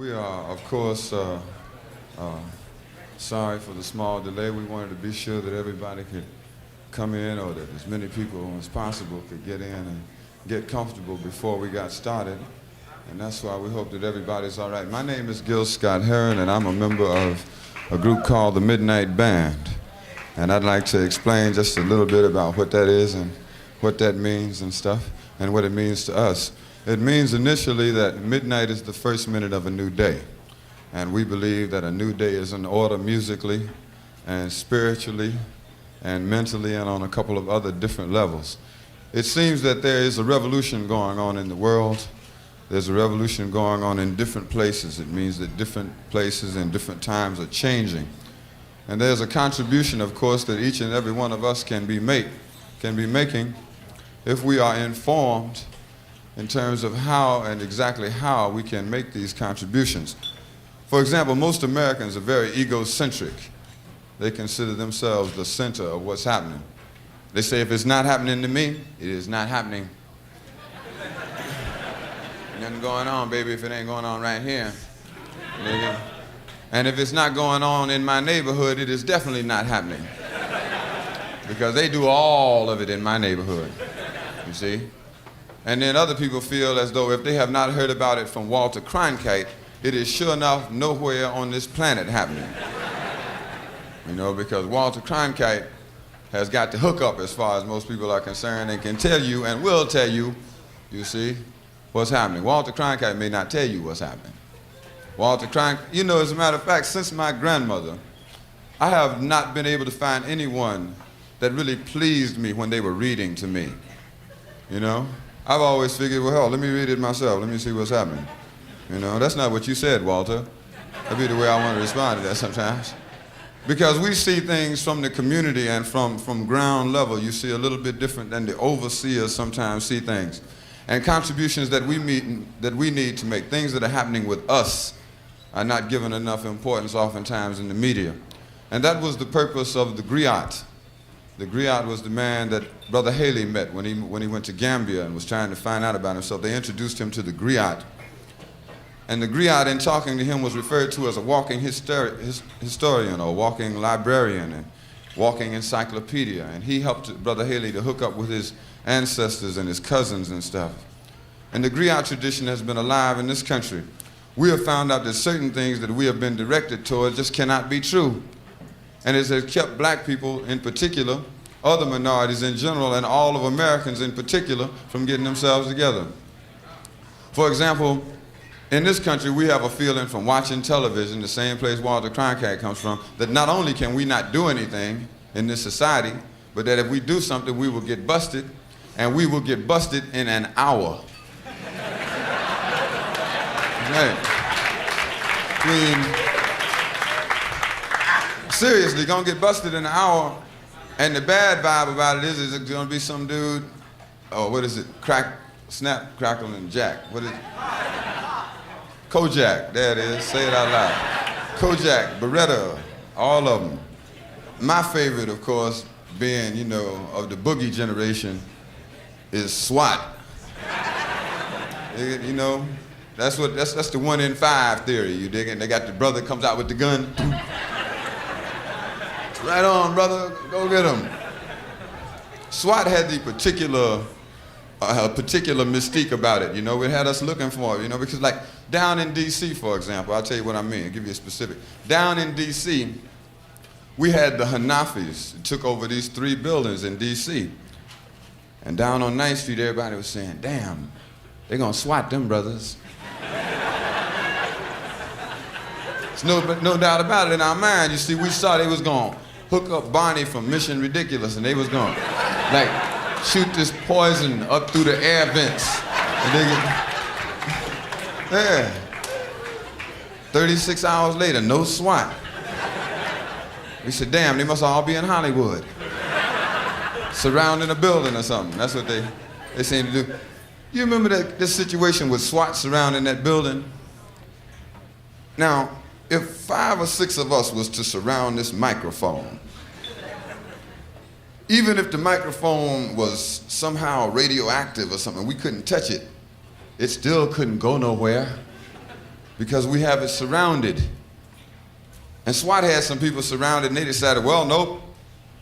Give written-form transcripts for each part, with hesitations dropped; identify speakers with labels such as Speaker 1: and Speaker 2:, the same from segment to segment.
Speaker 1: We are, of course, sorry for the small delay. We wanted to be sure that everybody could come in, or that as many people as possible could get in and get comfortable before we got started. And that's why we hope that everybody's all right. My name is Gil Scott-Heron, and I'm a member of a group called the Midnight Band. And I'd like to explain just a little bit about what that is and what that means and stuff, and what it means to us. It means initially that midnight is the first minute of a new day. And we believe that a new day is in order musically and spiritually and mentally and on a couple of other different levels. It seems that there is a revolution going on in the world. There's a revolution going on in different places. It means that different places and different times are changing. And there's a contribution, of course, that each and every one of us can be making if we are informed in terms of how and exactly how we can make these contributions. For example, most Americans are very egocentric. They consider themselves the center of what's happening. They say, if it's not happening to me, it is not happening. Nothing going on, baby, if it ain't going on right here. Nigga. And if it's not going on in my neighborhood, it is definitely not happening. Because they do all of it in my neighborhood, you see? And then other people feel as though if they have not heard about it from Walter Cronkite, it is sure enough nowhere on this planet happening. You know, because Walter Cronkite has got the hookup as far as most people are concerned and can tell you and will tell you, you see, what's happening. Walter Cronkite may not tell you what's happening. Walter Cronkite, you know, as a matter of fact, since my grandmother, I have not been able to find anyone that really pleased me when they were reading to me, you know? I've always figured, well, hell, let me read it myself. Let me see what's happening. You know, that's not what you said, Walter. That'd be the way I want to respond to that sometimes. Because we see things from the community and from ground level. You see a little bit different than the overseers sometimes see things. And contributions that we need to make, things that are happening with us, are not given enough importance oftentimes in the media. And that was the purpose of the griot. The griot was the man that Brother Haley met when he went to Gambia and was trying to find out about himself. They introduced him to the griot. And the griot, in talking to him, was referred to as a walking historian or walking librarian and walking encyclopedia. And he helped Brother Haley to hook up with his ancestors and his cousins and stuff. And the griot tradition has been alive in this country. We have found out that certain things that we have been directed towards just cannot be true. And it has kept black people in particular, other minorities in general, and all of Americans in particular from getting themselves together. For example, in this country, we have a feeling from watching television, the same place Walter Cronkite comes from, that not only can we not do anything in this society, but that if we do something, we will get busted, and we will get busted in an hour. Right. Seriously, gonna get busted in an hour, and the bad vibe about it is it's gonna be some dude, oh, what is it? Snap, crackle, and jack. What is it? Kojak, there it is, say it out loud. Kojak, Beretta, all of them. My favorite, of course, being, you know, of the boogie generation, is SWAT. You know, that's the 1 in 5 theory, you dig it? They got the brother comes out with the gun. Right on, brother, go get him. SWAT had the particular mystique about it, you know. It had us looking for it, you know, because like down in D.C., for example, I'll tell you what I mean, I'll give you a specific. Down in D.C., we had the Hanafis that took over these 3 buildings in D.C. And down on 9th Street, everybody was saying, damn, they're gonna SWAT them brothers. There's no doubt about it in our mind. You see, we saw they was gonna hook up Barney from Mission Ridiculous, and they was gonna like shoot this poison up through the air vents. And they yeah. 36 hours later, no SWAT. We said, damn, they must all be in Hollywood, surrounding a building or something. That's what they seem to do. You remember this situation with SWAT surrounding that building? Now, if 5 or 6 of us was to surround this microphone, even if the microphone was somehow radioactive or something, we couldn't touch it, it still couldn't go nowhere. because we have it surrounded. And SWAT had some people surrounded, and they decided, well, nope.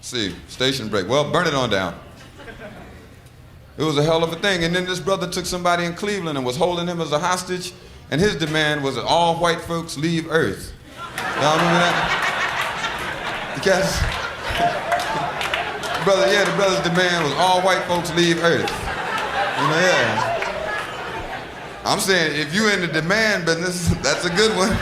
Speaker 1: See, station break. Well, burn it on down. It was a hell of a thing. And then this brother took somebody in Cleveland and was holding him as a hostage, and his demand was that all white folks leave Earth. Y'all remember that? Because the brother's demand was all white folks leave Earth. You know, yeah. I'm saying, if you in the demand business, that's a good one. You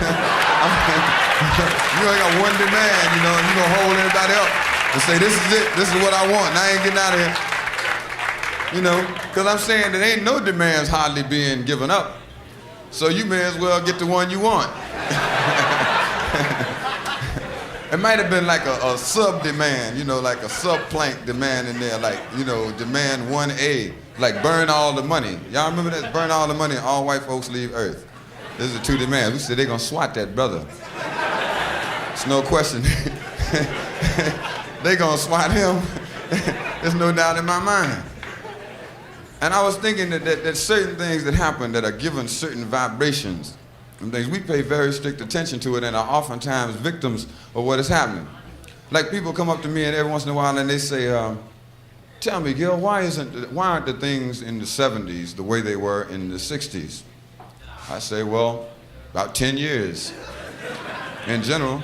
Speaker 1: ain't got one demand, you know, you gonna hold everybody up and say, this is it, this is what I want, and I ain't getting out of here. You know, because I'm saying there ain't no demands hardly being given up. So you may as well get the one you want. It might have been like a sub-demand, you know, like a sub-plank demand in there, like, you know, demand 1A, like burn all the money. Y'all remember that? Burn all the money, all white folks leave Earth. Those are two demands. We said they're gonna SWAT that brother. It's no question. They gonna SWAT him. There's no doubt in my mind. And I was thinking that certain things that happen that are given certain vibrations and things, we pay very strict attention to it and are oftentimes victims of what is happening. Like people come up to me and every once in a while and they say, tell me, Gil, why aren't the things in the 70s the way they were in the 60s? I say, well, about 10 years in general.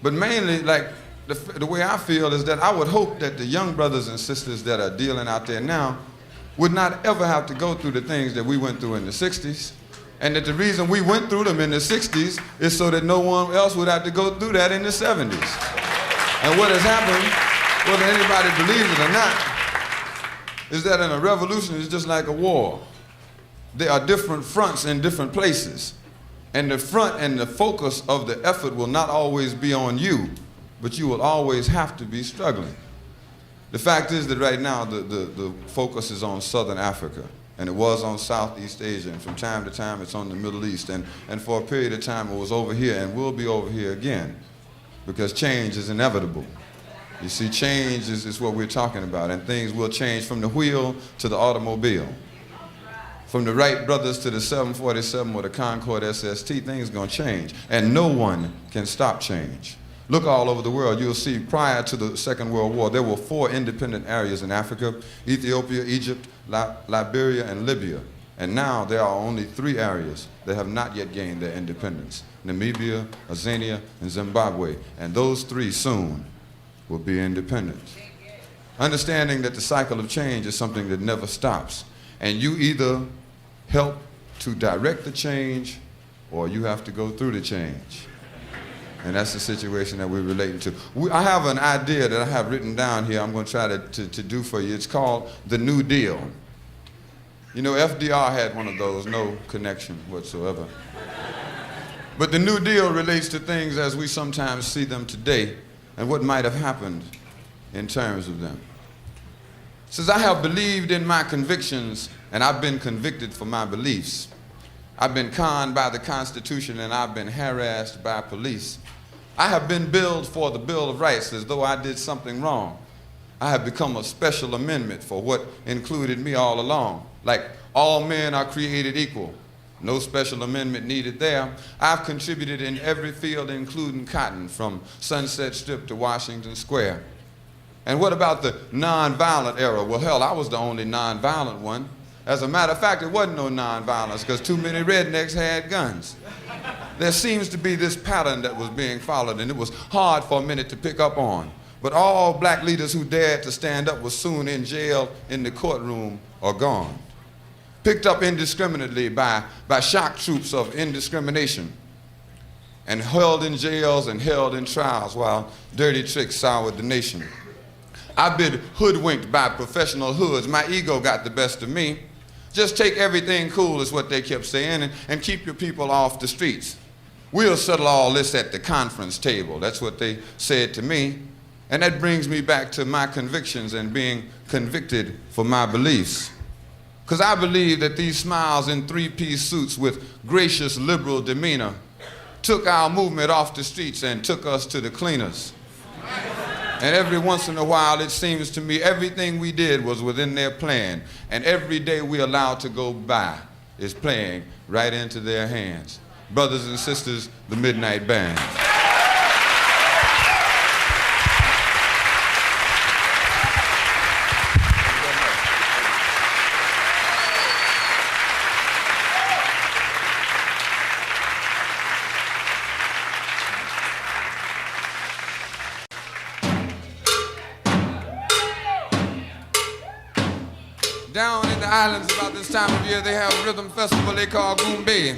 Speaker 1: But mainly, like, the way I feel is that I would hope that the young brothers and sisters that are dealing out there now would not ever have to go through the things that we went through in the 60s. And that the reason we went through them in the 60s is so that no one else would have to go through that in the 70s. And what has happened, whether anybody believes it or not, is that in a revolution it's just like a war. There are different fronts in different places. And the front and the focus of the effort will not always be on you, but you will always have to be struggling. The fact is that right now the focus is on Southern Africa, and it was on Southeast Asia, and from time to time it's on the Middle East, and for a period of time it was over here and will be over here again, because change is inevitable. You see, change is what we're talking about, and things will change from the wheel to the automobile. From the Wright brothers to the 747 or the Concorde SST, things are gonna change, and no one can stop change. Look all over the world, you'll see prior to the Second World War, there were 4 independent areas in Africa: Ethiopia, Egypt, Liberia, and Libya. And now there are only 3 areas that have not yet gained their independence: Namibia, Tanzania, and Zimbabwe. And those 3 soon will be independent. Understanding that the cycle of change is something that never stops. And you either help to direct the change or you have to go through the change. And that's the situation that we're relating to. I have an idea that I have written down here I'm going to try to do for you. It's called the New Deal. You know, FDR had one of those, no connection whatsoever. But the New Deal relates to things as we sometimes see them today and what might have happened in terms of them. It says, I have believed in my convictions and I've been convicted for my beliefs. I've been conned by the Constitution and I've been harassed by police. I have been billed for the Bill of Rights as though I did something wrong. I have become a special amendment for what included me all along. Like all men are created equal. No special amendment needed there. I've contributed in every field, including cotton, from Sunset Strip to Washington Square. And what about the nonviolent era? Well, hell, I was the only nonviolent one. As a matter of fact, there wasn't no nonviolence because too many rednecks had guns. There seems to be this pattern that was being followed, and it was hard for a minute to pick up on. But all black leaders who dared to stand up were soon in jail, in the courtroom, or gone. Picked up indiscriminately by shock troops of indiscrimination, and held in jails and held in trials while dirty tricks soured the nation. I've been hoodwinked by professional hoods. My ego got the best of me. Just take everything cool is what they kept saying, and keep your people off the streets. We'll settle all this at the conference table. That's what they said to me. And that brings me back to my convictions and being convicted for my beliefs. Because I believe that these smiles in 3-piece suits with gracious liberal demeanor took our movement off the streets and took us to the cleaners. And every once in a while, it seems to me, everything we did was within their plan. And every day we allowed to go by is playing right into their hands. brothers and sisters, the Midnight Band. Down in the islands about this time of year, they have a rhythm festival they call Gumbai.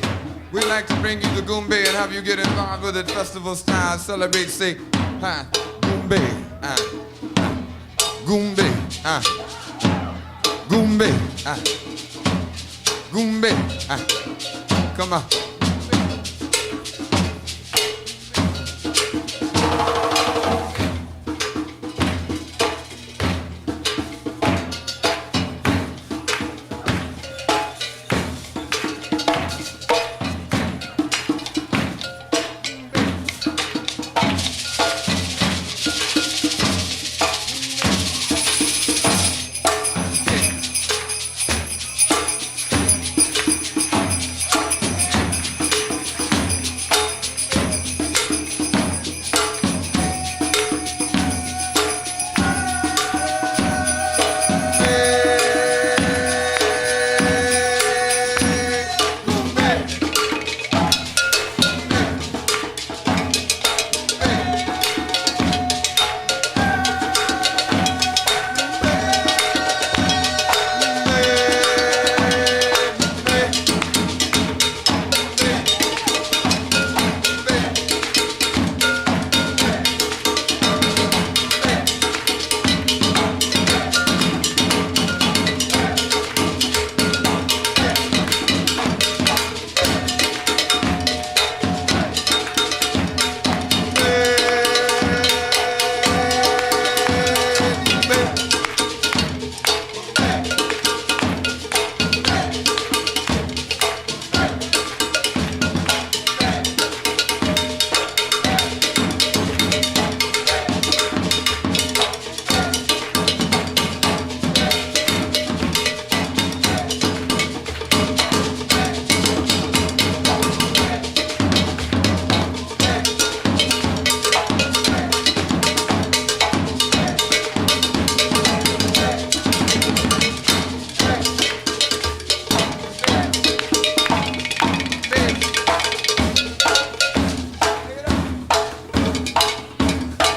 Speaker 1: We like to bring you the Gumbai and have you get involved with it, festival style, celebrate, say, ha, Gumbai, Gumbai, Gumbai, Gumbai, come on.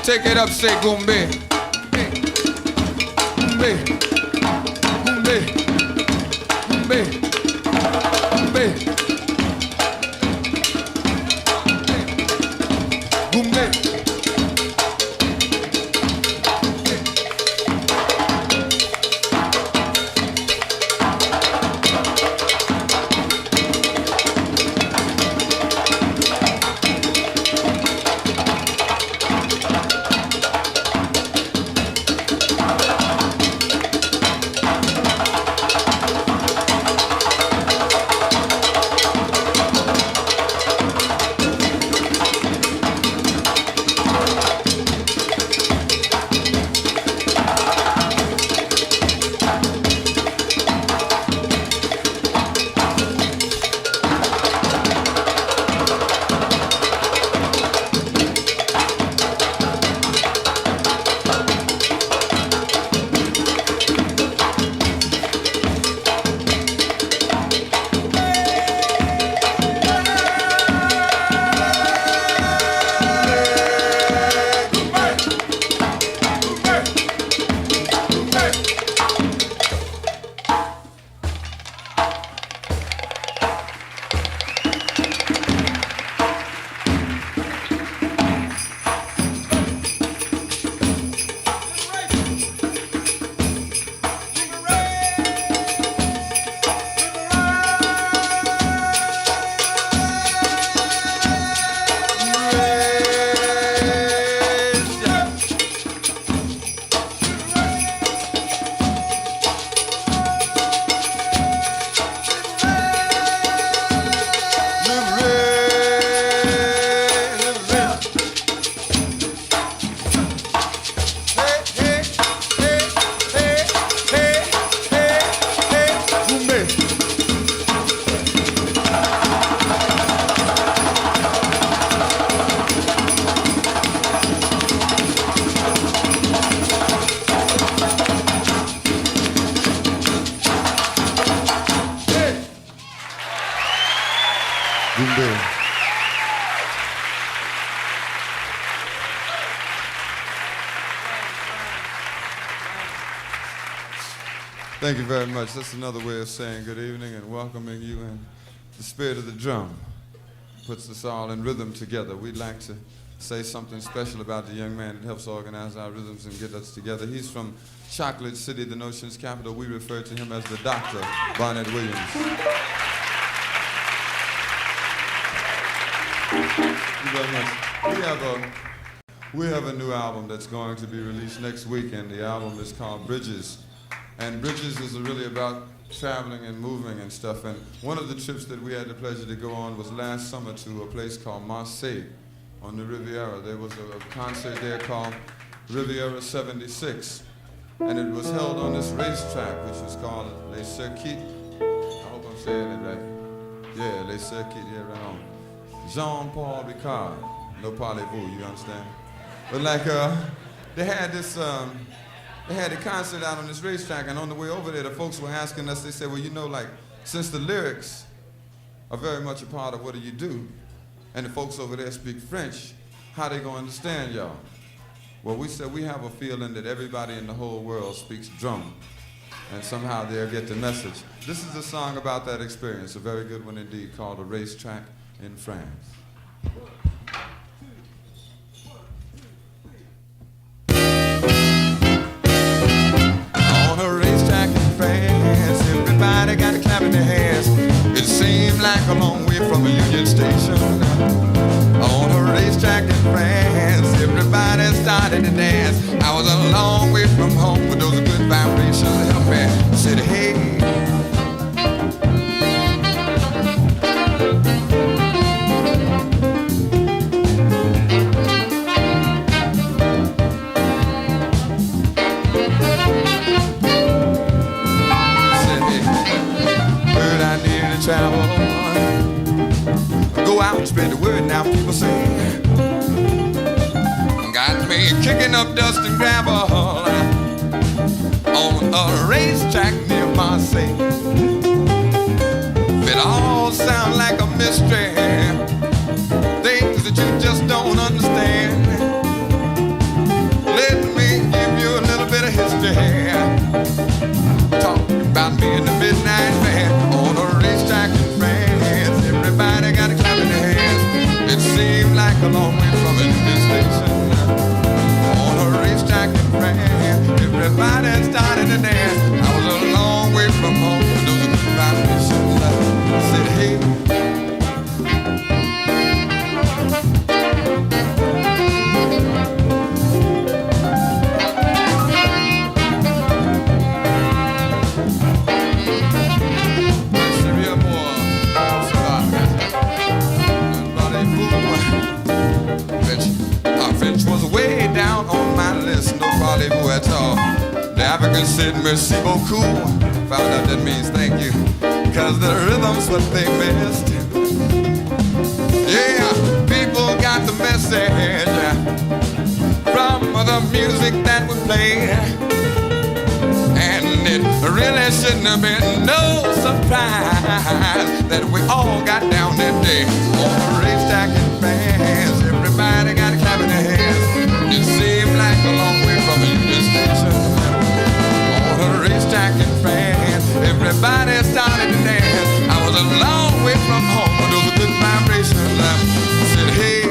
Speaker 1: Take it up, say Gumbai. Gumbai. Gumbai. Gumbai. Gumbai. Gumbai. Gumbai. Thank you very much. That's another way of saying good evening and welcoming you in the spirit of the drum. Puts us all in rhythm together. We'd like to say something special about the young man that helps organize our rhythms and get us together. He's from Chocolate City, the nation's capital. We refer to him as the Dr. Barnett Williams. Thank you very much. We have a new album that's going to be released next weekend. The album is called Bridges. And Bridges is really about traveling and moving and stuff. And one of the trips that we had the pleasure to go on was last summer to a place called Marseille on the Riviera. There was a concert there called Riviera 76. And it was held on this racetrack, which was called Les Circuits. I hope I'm saying it right. Yeah, Les Circuits, yeah, right on. Jean-Paul Ricard. No parlez-vous, you understand? But like, they had this, they had a concert out on this racetrack, and on the way over there, the folks were asking us, they said, well, you know, like, since the lyrics are very much a part of what do you do, and the folks over there speak French, how they gonna understand y'all? Well, we said we have a feeling that everybody in the whole world speaks drum, and somehow they'll get the message. This is a song about that experience, a very good one indeed, called A Racetrack in France. Everybody got a clap in their hands. It seemed like a long way from a Union Station. On a racetrack in France, everybody started to dance. I was a long way from home, but those good vibrations helped me. I said, hey. Travel. Go out and spread the word now, people say. Got me kicking up dust and gravel on a racetrack near Marseille. It all sounds like a mystery, things that you just don't understand. Let me give you a little bit of history. Talk about me in the midnight man on a racetrack in France. Everybody got a clap in their hands. It seemed like a long way from a Union Station. On a racetrack in France, everybody started to dance. I was a long way from home, and those are good vibrations. I said, hey. At all. The Africans said merci beaucoup. Found out that means thank you, cause the rhythm's what they missed. Yeah, people got the message from the music that we played, and it really shouldn't have been no surprise that we all got down that day on a racetrack in France. Everybody got a clap in their hands. It seemed like a long way from a Union Station. On a racetrack in France, everybody started to dance. I was a long way from home, but those were good vibrations. I said, hey.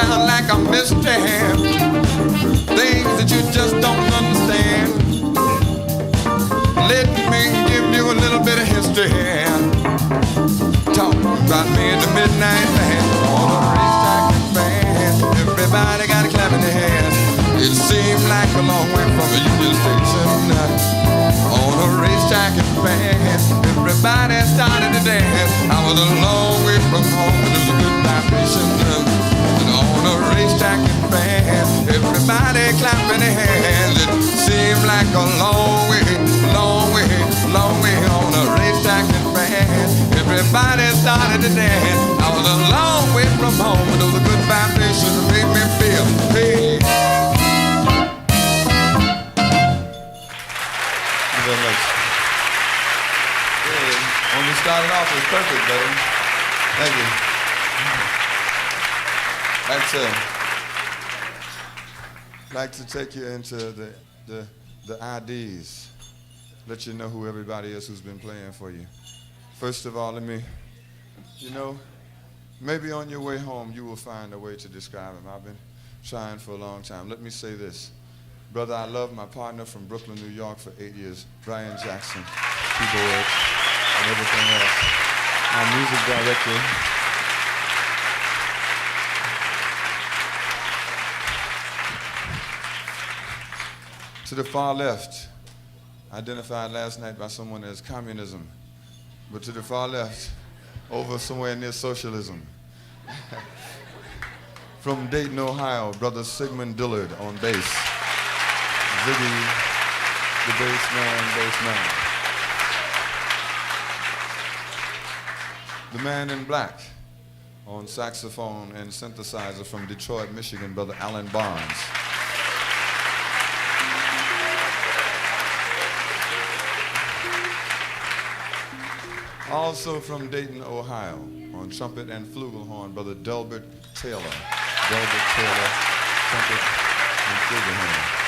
Speaker 1: sound like a mystery, things that you just don't understand. Let me give you a little bit of history. Talk about me in the midnight band on a racetrack band. Everybody got a clap in their hands. It seemed like a long way from the Union Station. On a racetrack band, everybody started to dance. I was a long way from home, but it was a good vibration. And on a racetrack band, everybody clapping their hands. It seemed like a long way, long way, long way on a racetrack band. Everybody started to dance. I was a long way from home, but it was a good vibration that made me feel, hey. Thank you very much. Yeah, when we started off, it was perfect, baby. Thank you. I'd like to take you into the IDs. Let you know who everybody is who's been playing for you. First of all, maybe on your way home you will find a way to describe him. I've been trying for a long time. Let me say this. Brother, I love my partner from Brooklyn, New York for 8 years, Brian Jackson, keyboard, and everything else. My music director. To the far left, identified last night by someone as communism, but to the far left, over somewhere near socialism. From Dayton, Ohio, brother Sigmund Dillard on bass. Siggie, the bass man. The man in black on saxophone and synthesizer from Detroit, Michigan, brother Allan Barnes. Also from Dayton, Ohio, on trumpet and flugelhorn, brother Delbert Taylor. Delbert Taylor, trumpet and flugelhorn.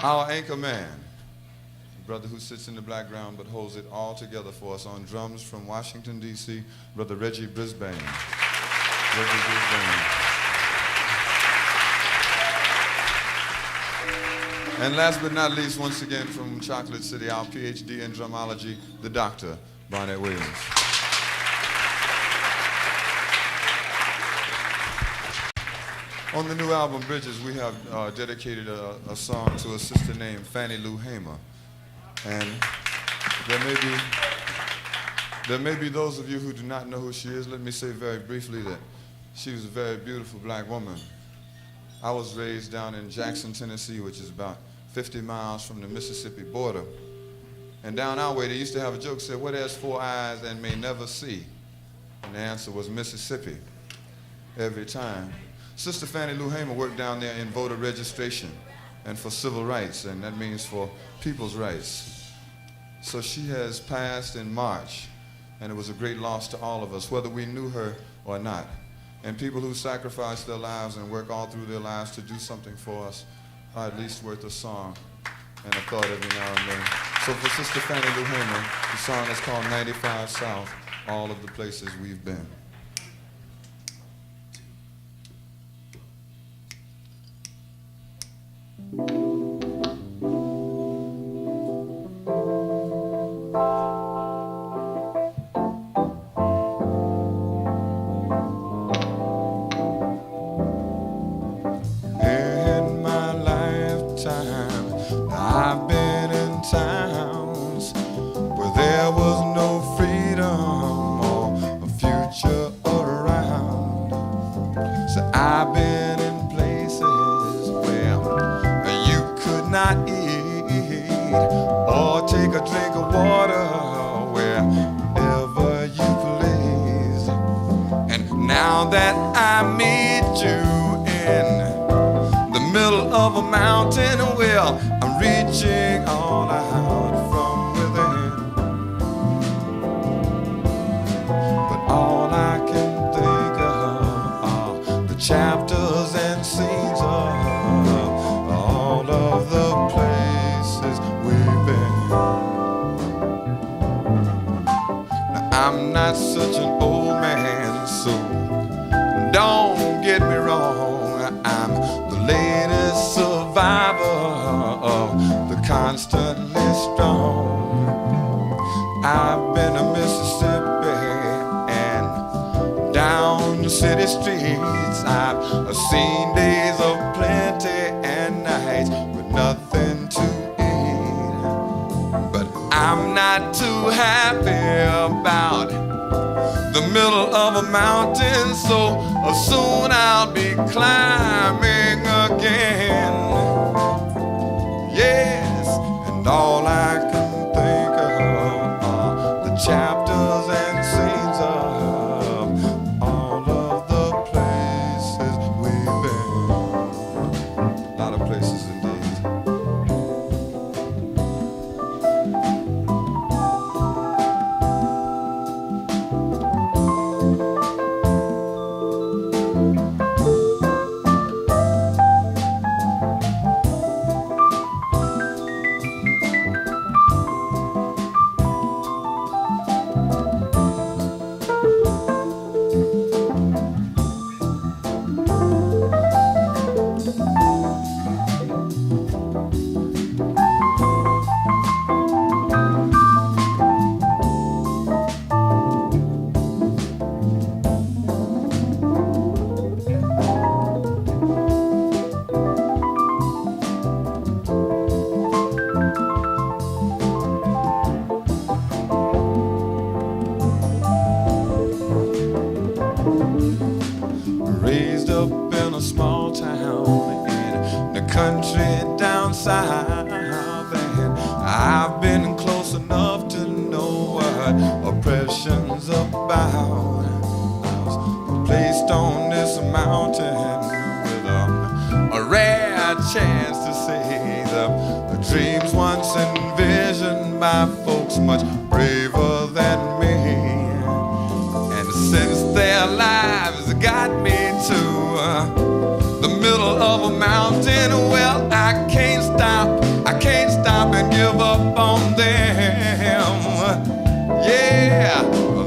Speaker 1: Our anchor man, the brother who sits in the background but holds it all together for us on drums from Washington, D.C., brother Reggie Brisbane. Reggie Brisbane. And last but not least, once again from Chocolate City, our PhD in drumology, the Dr. Barnett Williams. On the new album, Bridges, we have dedicated a song to a sister named Fannie Lou Hamer. And there may be those of you who do not know who she is. Let me say very briefly that she was a very beautiful black woman. I was raised down in Jackson, Tennessee, which is about 50 miles from the Mississippi border. And down our way, they used to have a joke, said, what has 4 eyes and may never see? And the answer was Mississippi, every time. Sister Fannie Lou Hamer worked down there in voter registration and for civil rights, and that means for people's rights. So she has passed in March, and it was a great loss to all of us, whether we knew her or not. And people who sacrifice their lives and work all through their lives to do something for us are at least worth a song and a thought every now and then. So for Sister Fannie Lou Hamer, the song is called 95 South, All of the Places We've Been. I'm not not such an old man, so don't get me wrong. I'm the latest survivor of the constantly strong. I've been to Mississippi and down the city streets. I've seen days of plenty and nights with nothing to eat. But I'm not too happy about the middle of a mountain, so soon I'll be climbing again. Yes, and all I can think of are the chapters and scenes of all of the places we've been. A lot of places indeed. Raised up in a small town in the country down south, and I've been close enough to know what oppression's about. I was placed on this mountain with a rare chance to see the dreams once envisioned by folks much braver than me. And since their lives got me to the middle of a mountain, well, I can't stop and give up on them. Yeah,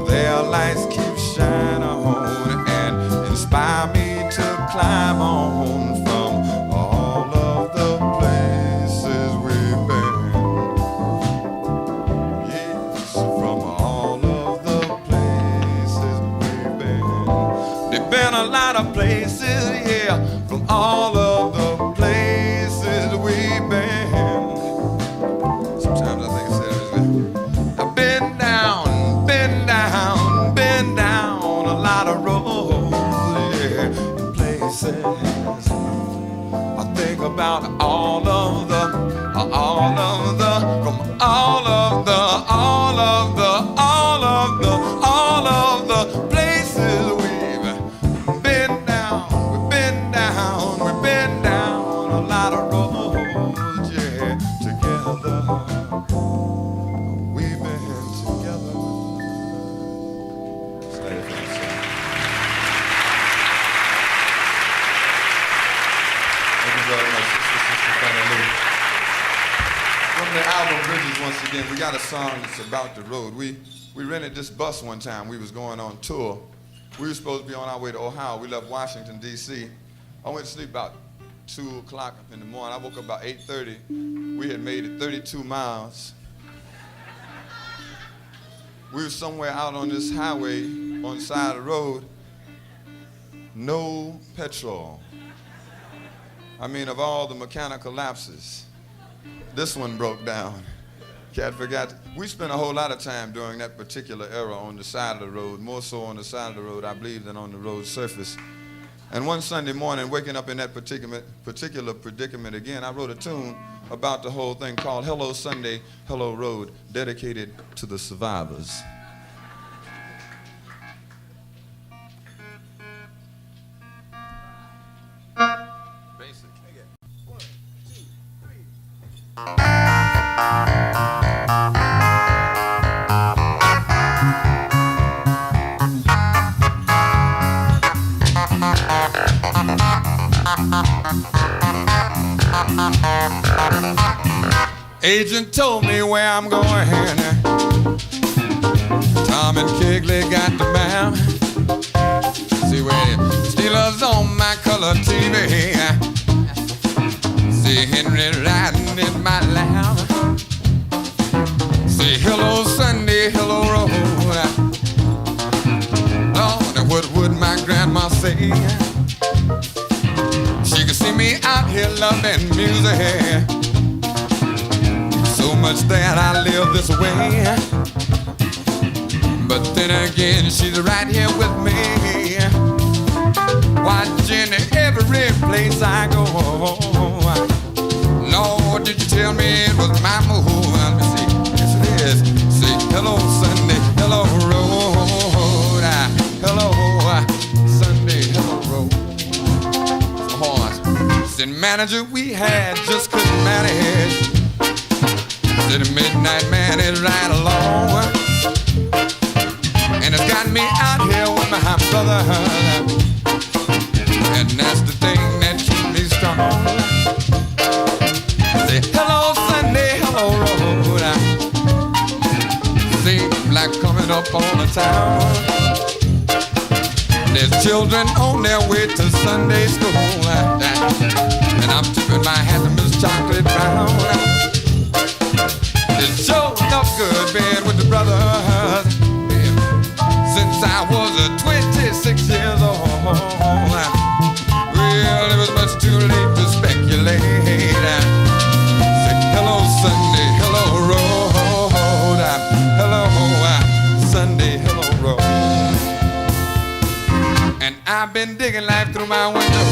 Speaker 1: their lights keep shining on and inspire me to climb on from all of the places we've been. Yes, from all of the places we've been. There've been a lot of places, yeah, from all of the places we've been. Sometimes I think I said it this way. I've been down a lot of roads, yeah, places. I think about all of the places we've been down. We've been down a lot of roads, yeah, together. We've been together. Thank you very much, Sister Fannie. From the album Bridges, once again, we got a song that's about the road. We rented this bus one time. We was going on tour. We were supposed to be on our way to Ohio. We left Washington, D.C. I went to sleep about 2 o'clock in the morning. I woke up about 8:30. We had made it 32 miles. We were somewhere out on this highway on the side of the road. No petrol. I mean, of all the mechanical lapses, this one broke down. Cat forgot. We spent a whole lot of time during that particular era on the side of the road, more so on the side of the road, I believe, than on the road surface. And one Sunday morning, waking up in that particular predicament again, I wrote a tune about the whole thing called Hello Sunday, Hello Road, dedicated to the survivors. Basic. One, two, three. Agent told me where I'm going. Tom and Kegley got the map. See where the Steelers on my color TV. See Henry riding in my lap. See hello Sunday, hello road. Lord, what would my grandma say? She could see me out here loving music. So much that I live this way. But then again, she's right here with me, watching every place I go. Lord, did you tell me it was my move? Let me see, yes it is. Say hello Sunday, hello road. Hello Sunday, hello road. So hard. Said manager, we had just couldn't manage. Said the midnight man is right along. And it's got me out here with my brother. And that's the thing that keeps me strong. Say hello Sunday, hello road. Seems like coming up on the town. There's children on their way to Sunday school. And I'm tipping my hat to Miss Chocolate Brown. It's sure enough good being with the brothers. Since I was 26 years old. Well, it was much too late to speculate. Say hello Sunday, hello road. Hello Sunday, hello road. And I've been digging life through my window.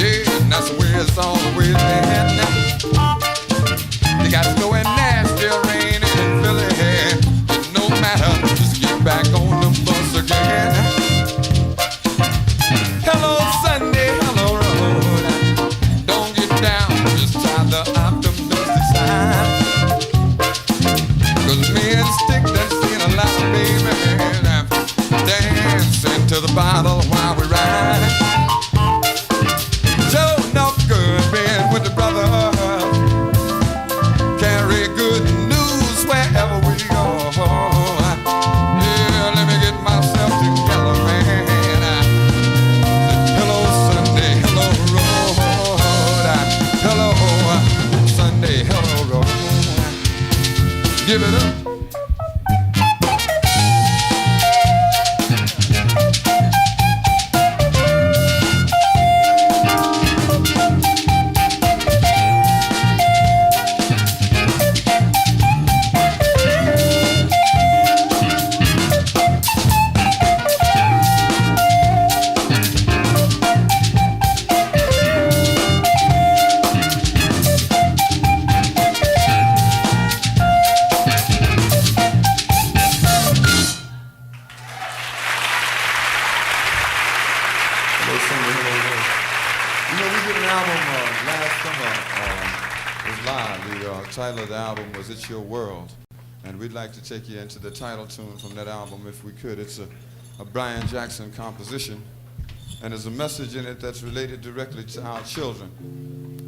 Speaker 1: Yeah, and that's the way it's always been. They got snow and Nashville, rain and Philly. No matter, just get back on the bus again. Hello Sunday, hello road. Don't get down, just try the optimistic side. Cause me and Stick done seen a lot of baby dancing to the bottle while we ride. Joe, no good being with the brother. Carry good news wherever we go. Yeah, let me get myself together, man. Hello Sunday, hello road. Hello Sunday, hello road. Give it up.
Speaker 2: The title of the album was It's Your World, and we'd like to take you into the title tune from that album if we could. It's a Brian Jackson composition, and there's a message in it that's related directly to our children,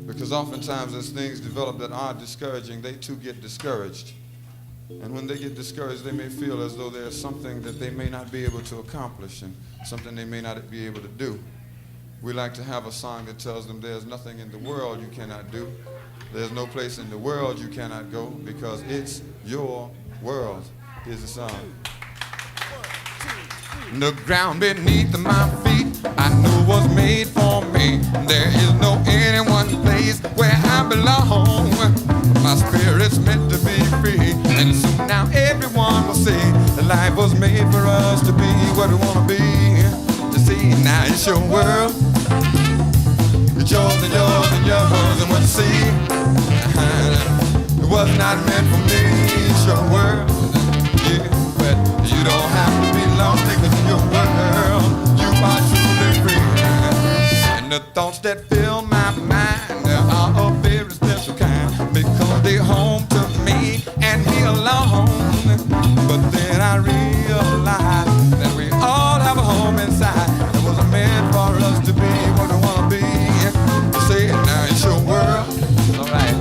Speaker 2: because oftentimes as things develop that are discouraging, they too get discouraged. And when they get discouraged, they may feel as though there's something that they may not be able to accomplish and something they may not be able to do. We like to have a song that tells them there's nothing in the world you cannot do. There's no place in the world you cannot go, because it's your world. Here's the song. The ground beneath my feet I knew was made for me. There is no any one place where I belong. My spirit's meant to be free, and soon now everyone will see that life was made for us to be what we want to be. To see now it's your world. It's yours and yours and yours, and what you see, it was not meant for me. It's your world, yeah, but you don't have to be lost, because in your world you are truly free. And the thoughts that fill my mind are a very special kind, because they're home to me and me alone. But then I realized that we all have a home inside that was meant for us to be what we want to be. Say it now, it's your world, alright.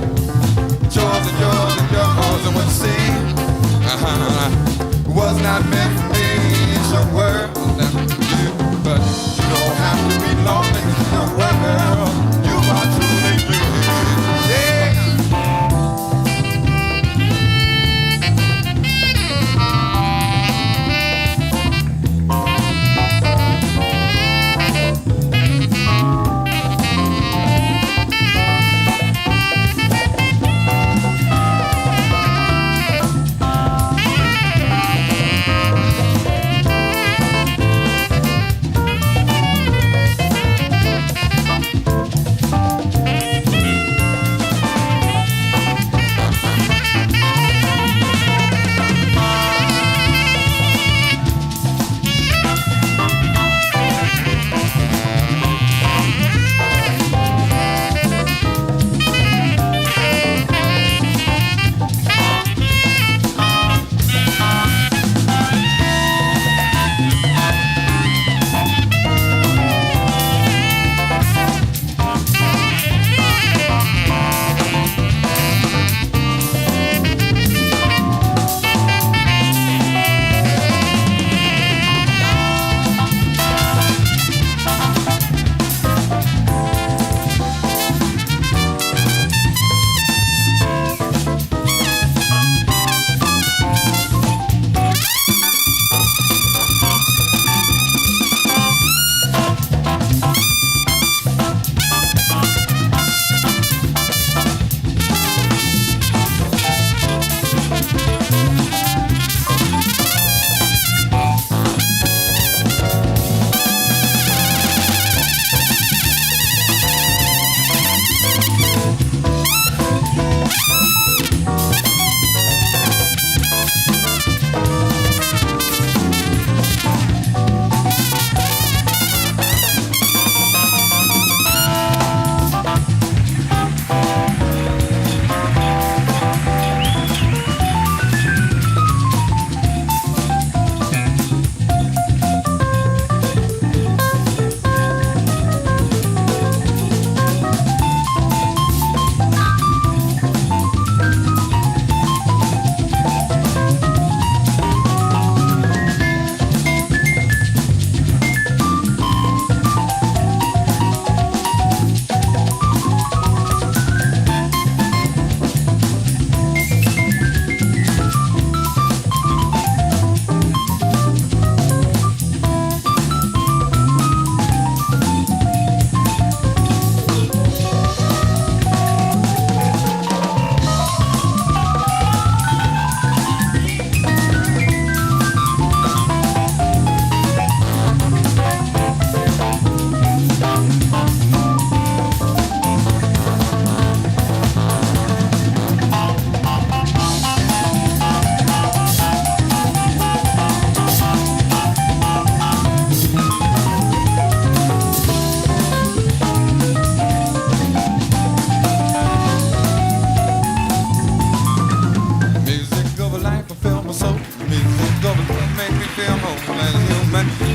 Speaker 2: Yours and yours and yours, and what you see, was not meant for me. It's your world, not you. But you don't have to be lonely. It's your world. You are truly free. Yeah.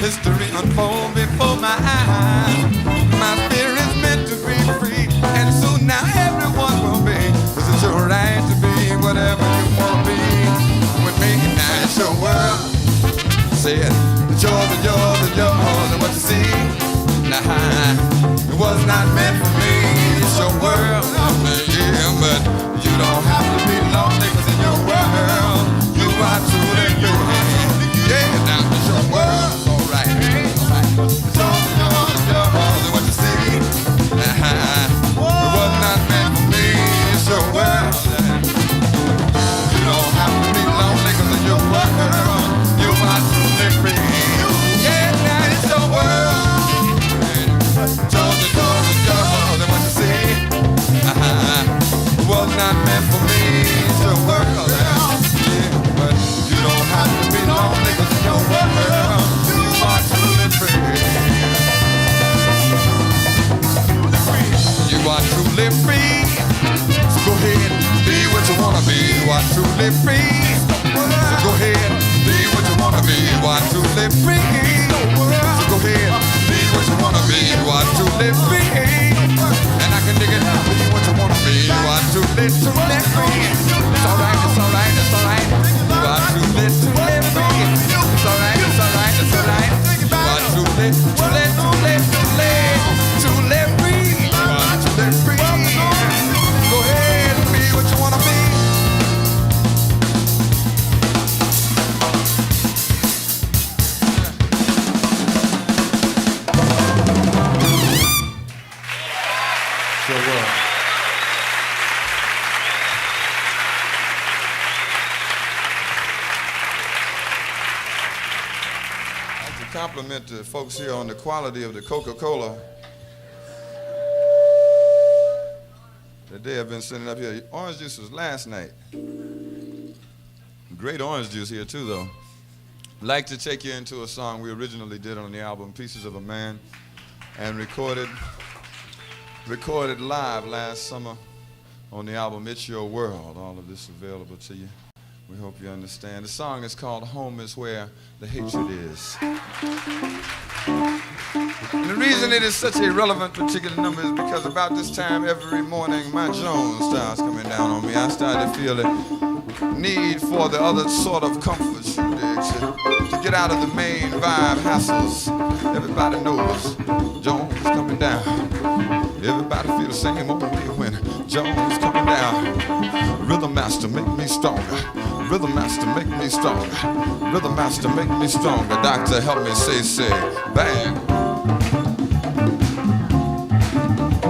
Speaker 2: History unfold before my eyes. My spirit's meant to be free, and soon now everyone will be. This is your right to be whatever you want to be. With me now it's your world. Say it, it's yours and yours and yours, and what you see. Nah, it was not meant for me. It's your world, yeah, but you don't have to be lonely, 'cause in your world you are truly free. Yeah, now it's your world. It's yours and what you see. It was not meant for me. It's your world. You don't have to be lonely, 'cause in your world you are truly free. Yeah, now it's your world. It's yours and what you see. It was not meant for me. It's your world. Yeah, but you don't have to be lonely, 'cause in your world you are truly free. You are truly free. So go ahead, be what you wanna be. You are truly free. So go ahead, be what you wanna be. You are truly free. So go ahead, be what you wanna be. You are truly free. And I can dig it. Be what you wanna be. You are truly free. It's alright, it's alright, it's alright. You are truly free.
Speaker 1: compliment to folks here on the quality of the Coca-Cola that they have been sending up here. Orange juice was last night. Great orange juice here too, though. I'd like to take you into a song we originally did on the album Pieces of a Man and recorded live last summer on the album It's Your World. All of this available to you. We hope you understand. The song is called Home is Where the Hatred Is. And the reason it is such a relevant particular number is because about this time every morning my Jones starts coming down on me. I started feeling need for the other sort of comfort, you dig, to get out of the main vibe hassles. Everybody knows Jones is coming down. Everybody feel the same old way when Jones is coming down. Rhythm master, make me stronger. Rhythm master, make me stronger. Rhythm master, make me stronger. Doctor, help me say, bang.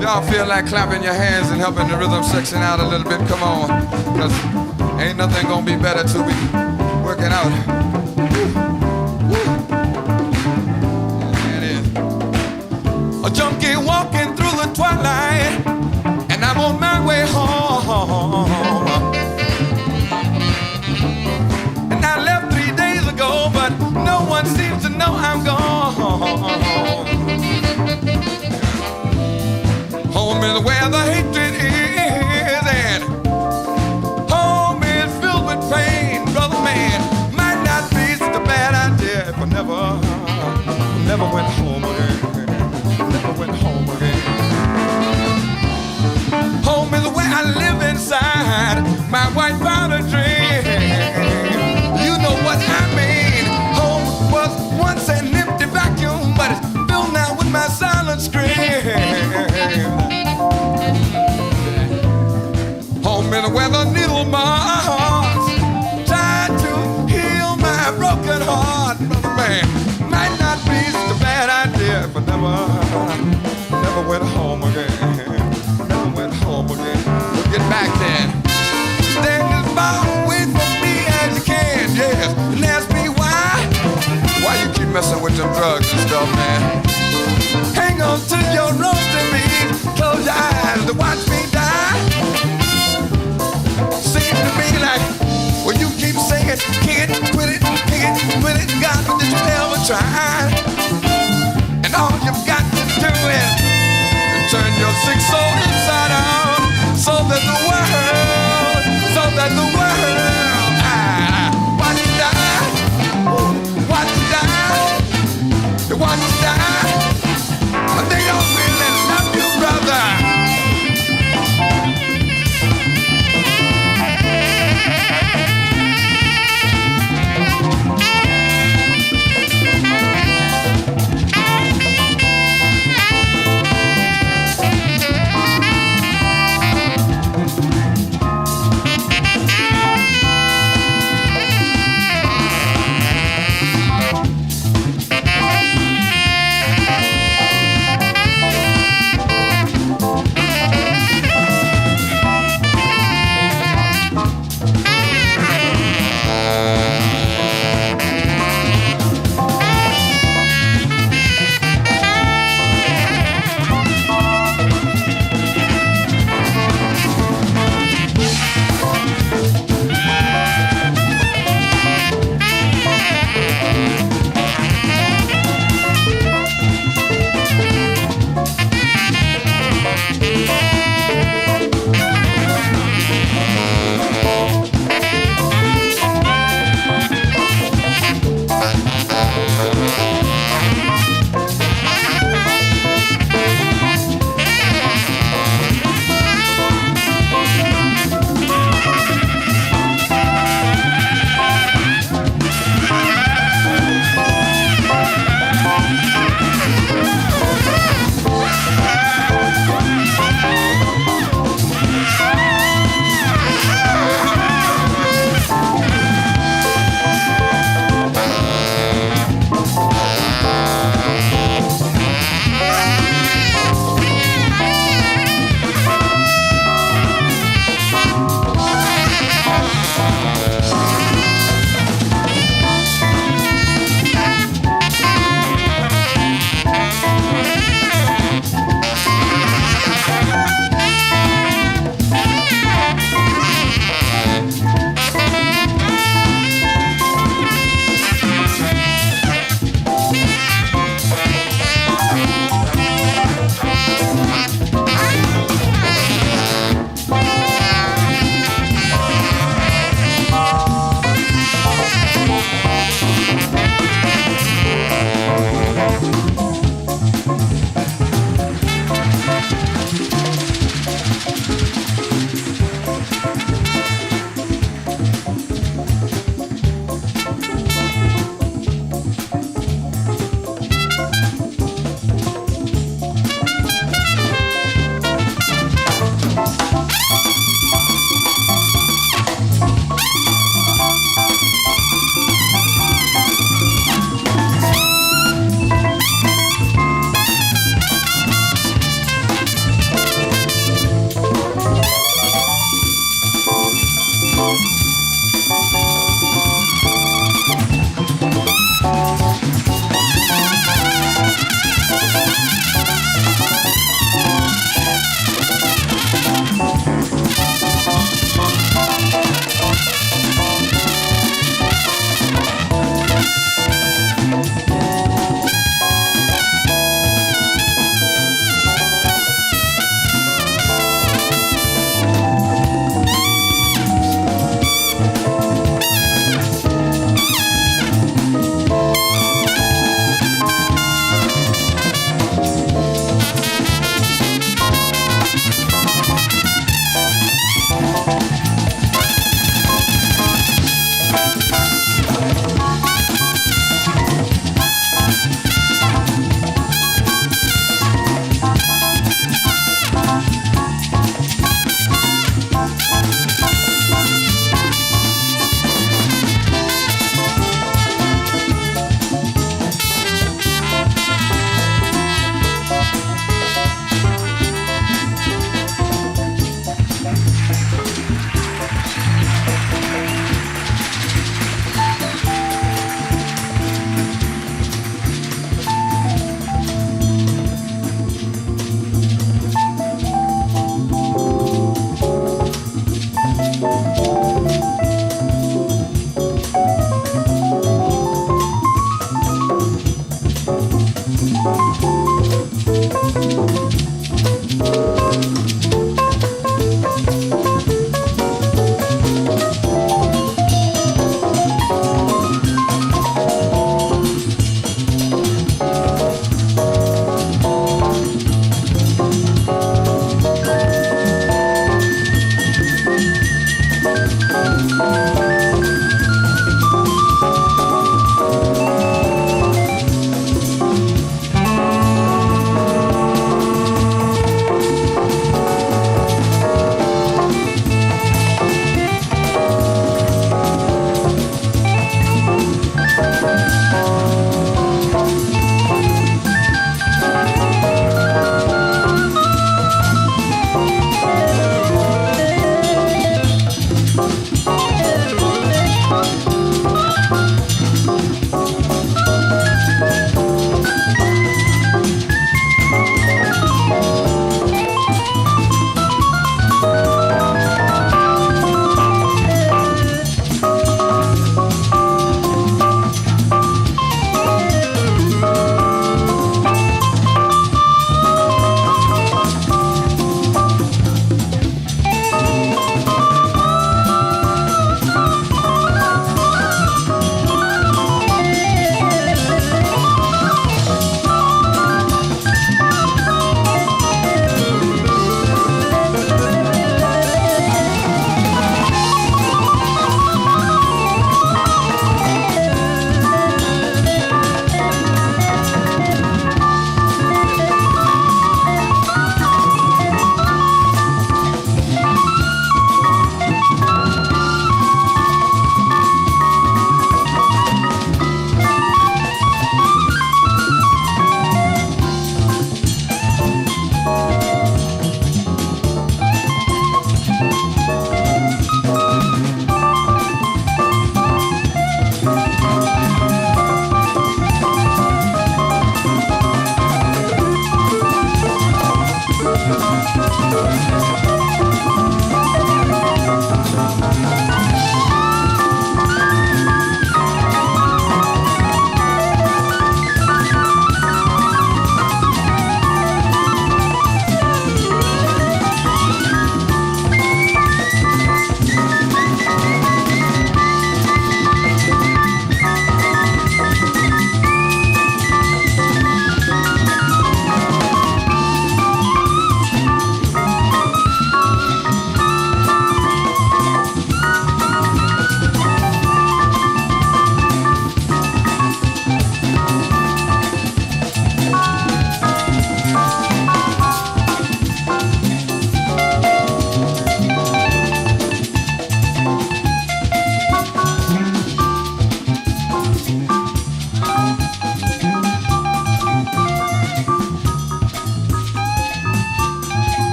Speaker 1: Y'all feel like clapping your hands and helping the rhythm section out a little bit? Come on, because ain't nothing gonna be better till we work it out. There it is. A junkie walking through the twilight, and I'm on my way home. And I left 3 days ago, but no one seems to know I'm gone. Home is where the hatred is, and home is filled with pain. Brother man, might not be such a bad idea if I never went home again. Never went home again. Home is where I live inside my white powder dream. You know what I mean. Home was once an empty vacuum, but it's filled now with my silent scream. Home is where the needle marks tried to heal my broken heart. Brother man, might not be such a bad idea if I never went home again. Never went home again. We'll get back then. Stand as far away from me as you can, yes. And ask me why you keep messing with them drugs and stuff, man. Hang on to your roasted beef. Close your eyes to watch me die. Seems to me like, well, you keep saying, can't quit it, God, but did you ever try? And all you've got to do is turn your sick soul inside out, so that the world, watch you die, watch you die, watch you die. But they don't really love you, brother.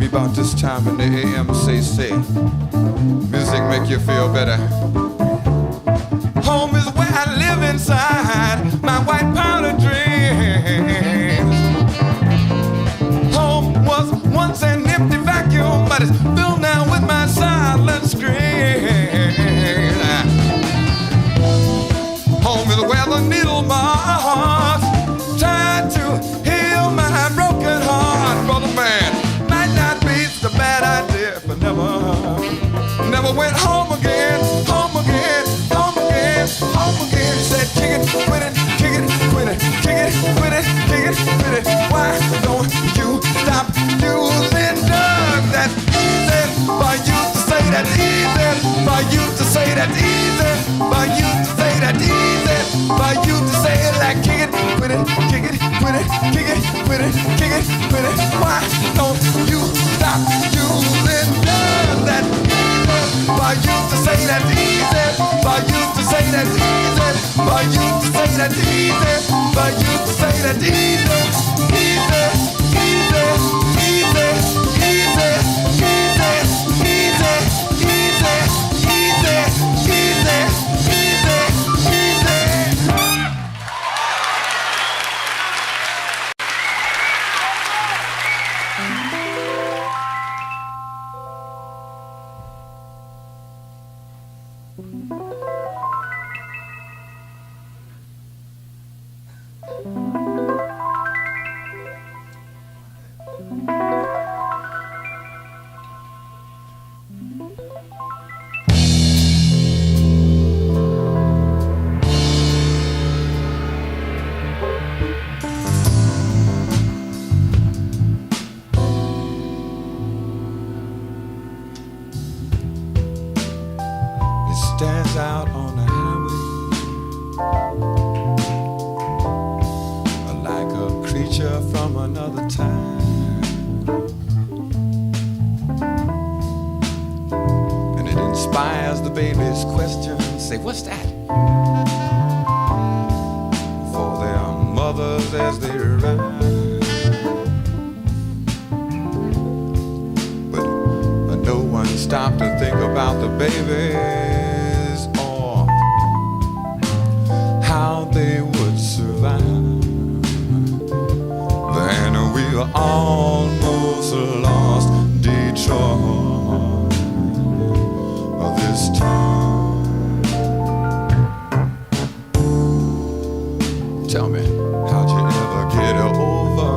Speaker 1: About this time in the AM, say, music make you feel better. Home is where I live inside my white powder dreams. Home was once an empty vacuum, but it's filled now with my silent screams. Home is where the needle marks tried to heal my broken heart, brother man. A bad idea, but never went home again, home again, home again, home again. Said kick it, quit it, kick it, quit it, kick it, quit it, kick it, quit it. Why don't you stop using drugs? That's easy for you to say that easy, for you to say that easy, for you to say that easy, for you to say it like kick it, quit it, kick it, quit it, kick it, quit it, kick it, quit it. Why don't you stop using drugs? That's easy for you to say that easy, for you to say that easy, for you to say that easy, for you to say that easy, easy, easy, easy, easy, easy, easy, easy, easy, easy, easy. Stands out on the highway like a creature from another time, and it inspires the baby's question. Say, what's that? For their mothers as they ride, but no one stopped to think about the baby. How they would survive. Then we almost lost Detroit this time. Tell me, how'd you ever get over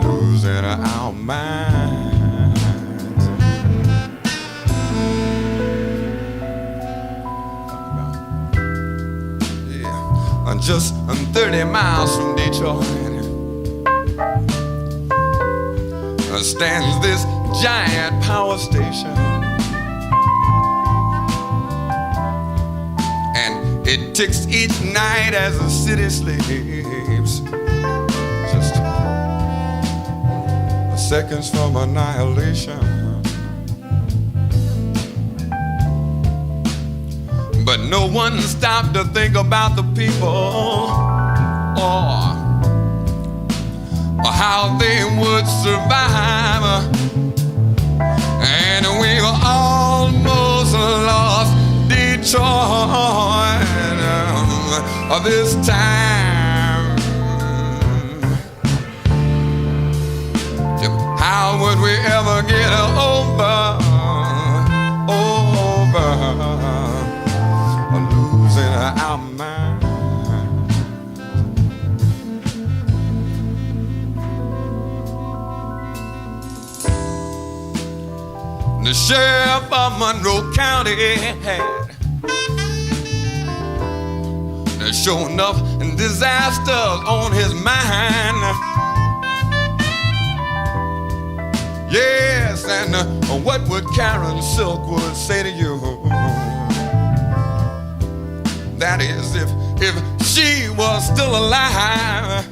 Speaker 1: losing our minds? just 30 miles from Detroit, stands this giant power station. And it ticks each night as the city sleeps. Just seconds from annihilation. But no one stopped to think about the people or how they would survive. And we almost lost Detroit this time. How would we ever get over losing our mind? The sheriff of Monroe County had sure enough disasters on his mind. Yes, and what would Karen Silkwood say to you? That is, if she was still alive.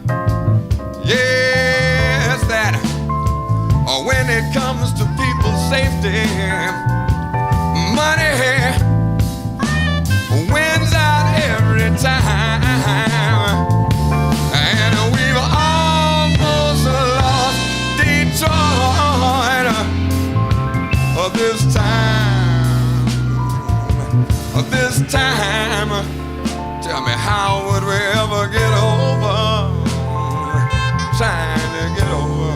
Speaker 1: Yes, that when it comes to people's safety, money wins out every time. And we've almost lost Detroit this time. Tell me, how would we ever get over trying to get over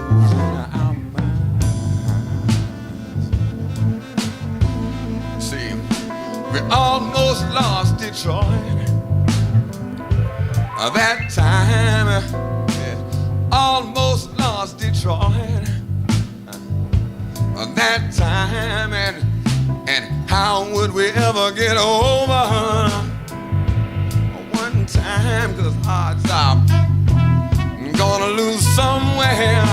Speaker 1: losing our minds? See, we almost lost Detroit that time. Yeah, almost lost Detroit that time. And how would we ever get over one time? 'Cause odds are gonna lose somewhere,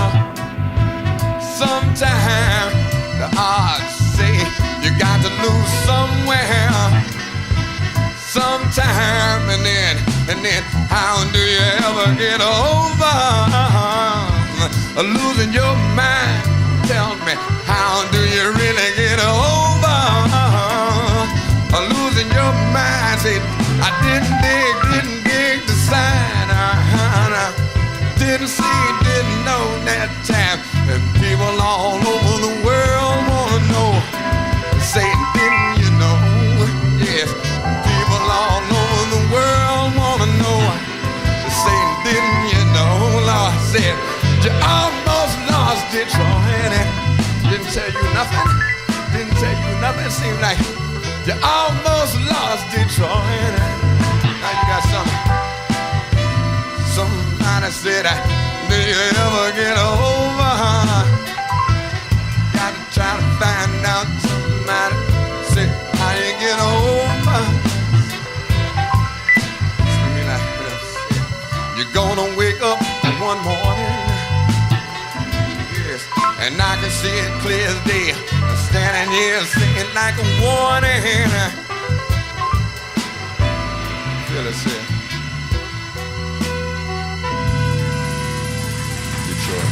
Speaker 1: sometime. The odds say you got to lose somewhere, sometime. And then how do you ever get over losing your mind? Tell me, how do you really get over losing your mind? Say, I didn't dig the sign. Didn't see, didn't know that time. And people all over the world wanna know. Say, didn't you know? Yes, people all over the world wanna know. Say, didn't you know? Lord said, you almost lost Detroit. Didn't tell you nothing. Didn't tell you nothing. Seemed like you almost lost Detroit. Now you got something. Somebody said, do you ever get over? Got to try to find out. Somebody said, how you get over? You're gonna wake up one morning, yes, and I can see it clear as day. I'm standing here singing like a warning. Feel it, say, Detroit.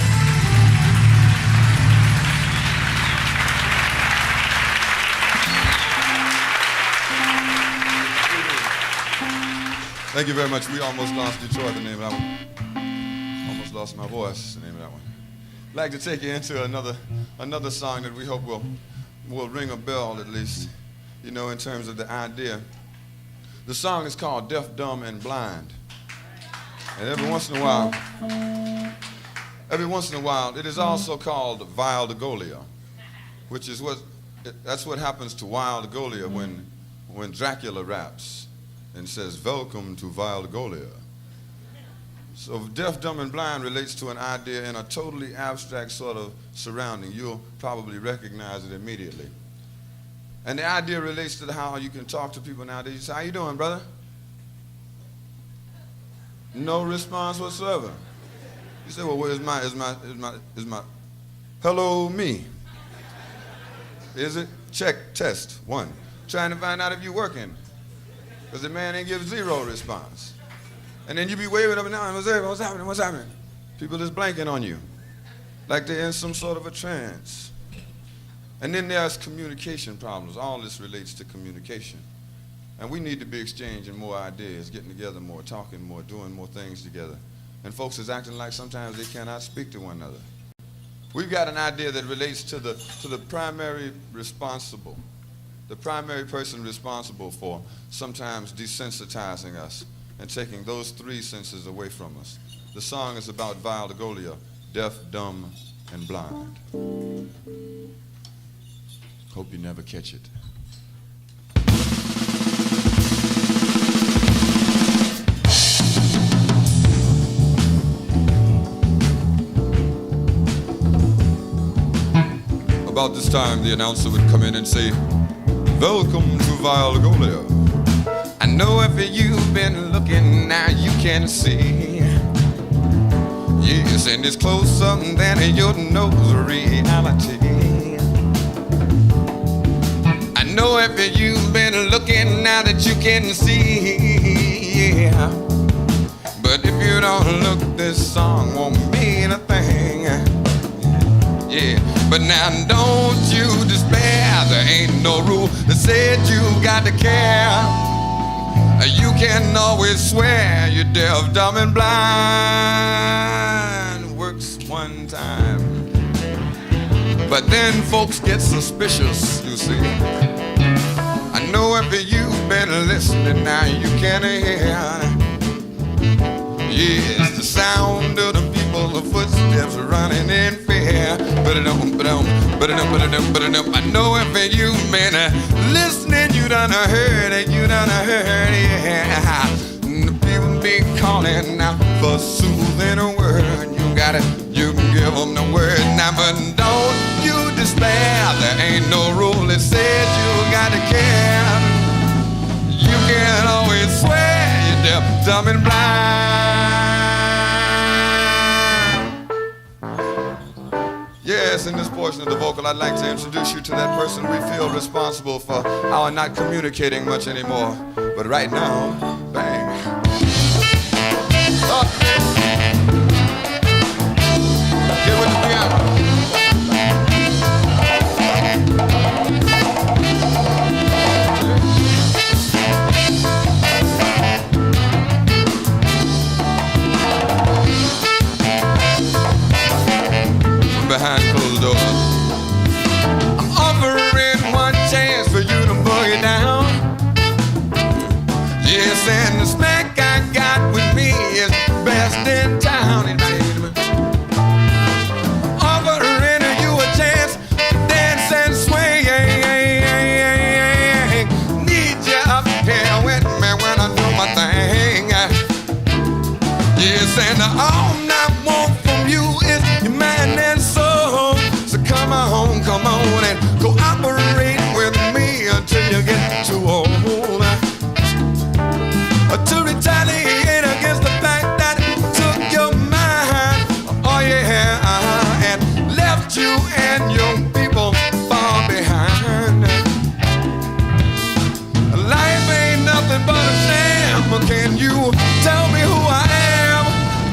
Speaker 1: Thank you very much. We almost lost Detroit, the name of that one. Almost lost my voice, the name of that one. I'd like to take you into another song that we hope will ring a bell, at least, you know, in terms of the idea. The song is called Deaf, Dumb, and Blind. And every once in a while, it is also called Vildgolia, which is that's what happens to Vildgolia when Dracula raps and says, "Welcome to Vildgolia." So deaf, dumb, and blind relates to an idea in a totally abstract sort of surrounding. You'll probably recognize it immediately. And the idea relates to how you can talk to people nowadays. You say, "How you doing, brother?" No response whatsoever. You say, well, where's my hello me? Is it? Check, test, 1. Trying to find out if you're working. Because the man ain't give 0 response. And then you be waving up and down, what's happening? People just blanking on you. Like they're in some sort of a trance. And then there's communication problems. All this relates to communication. And we need to be exchanging more ideas, getting together more, talking more, doing more things together. And folks is acting like sometimes they cannot speak to one another. We've got an idea that relates to the primary responsible, the primary person responsible for sometimes desensitizing us and taking those 3 senses away from us. The song is about Vildgolia, deaf, dumb, and blind. Hope you never catch it. About this time, the announcer would come in and say, "Welcome to Vildgolia. I know if you've been looking now, you can see. Yes, and it's closer than your nose reality. I know if you've been looking now that you can see. Yeah. But if you don't look, this song won't mean a thing. Yeah, but now don't you despair. There ain't no rule that said you got to care. You can always swear you're deaf, dumb, and blind. Works one time, but then folks get suspicious, you see. I know if you've been listening now, you can hear. Yes, the sound of the people, the footsteps running in fear. I know if you've been listening, you done heard it, yeah. The people be calling out for soothing a word. You can give them the word now, but don't you despair. There ain't no rule that says you got to care. You can always swear you're deaf, dumb, and blind. Yes, in this portion of the vocal, I'd like to introduce you to that person we feel responsible for our not communicating much anymore. But right now, bang. Get with the piano. Behind closed doors, I'm offering one chance for you to boogie down. Yes, and the smack I got with me is best in town. Offering you a chance to dance and swing. Need you up here with me when I do my thing. Yes, and all I want from you is your mind and soul. So come on and cooperate with me until you get too old. To retaliate against the fact that it took your mind, oh yeah, and left you and your people far behind. Life ain't nothing but a sham. Can you tell me who I am?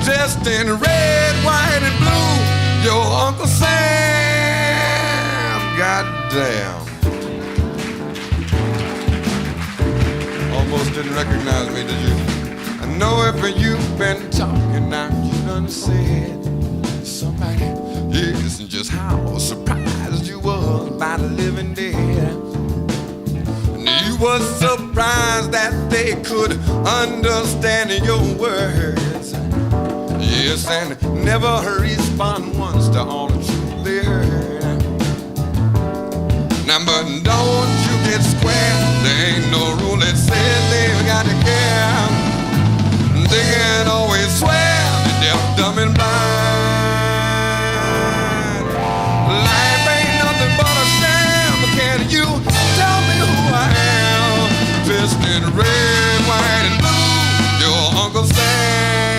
Speaker 1: Dressed in red, white, and blue, your Uncle Sam. Goddamn. Almost didn't recognize me, did you? I know if you've been talking now, you done said somebody, yes, and just how surprised you was by the living dead. And you was surprised that they could understand your words. Yes, and never respond once to all the truth they heard. Now, but don't you get square. There ain't no rule that says they've got to care. They can always swear they're deaf, dumb, and blind. Life ain't nothing but a sham. Can you tell me who I am? Dressed in red, white, and blue, your Uncle Sam.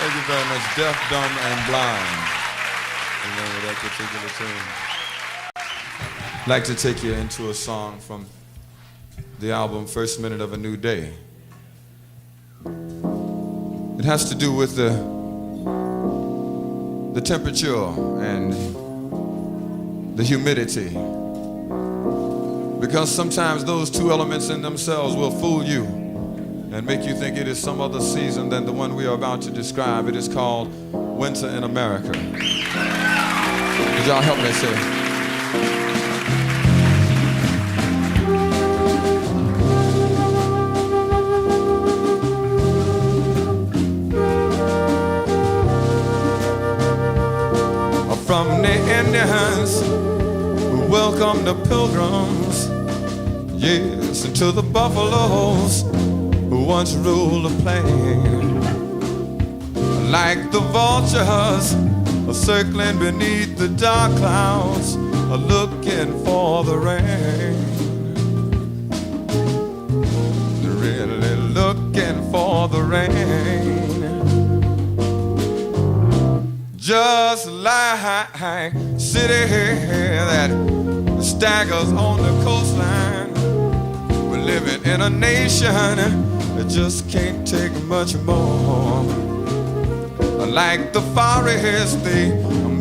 Speaker 1: Thank you very much. Deaf, Dumb, and Blind. Remember that particular tune. I'd like to take you into a song from the album First Minute of a New Day. It has to do with the temperature and the humidity. Because sometimes those two elements in themselves will fool you and make you think it is some other season than the one we are about to describe. It is called Winter in America. Could y'all help me say? From the Indians who welcomed the Pilgrims, yes, and to the buffaloes who once ruled the plain. Like the vultures circling beneath the dark clouds, looking for the rain. Really looking for the rain. Just like city that staggers on the coastline. We're living in a nation that just can't take much more. Like the forest, they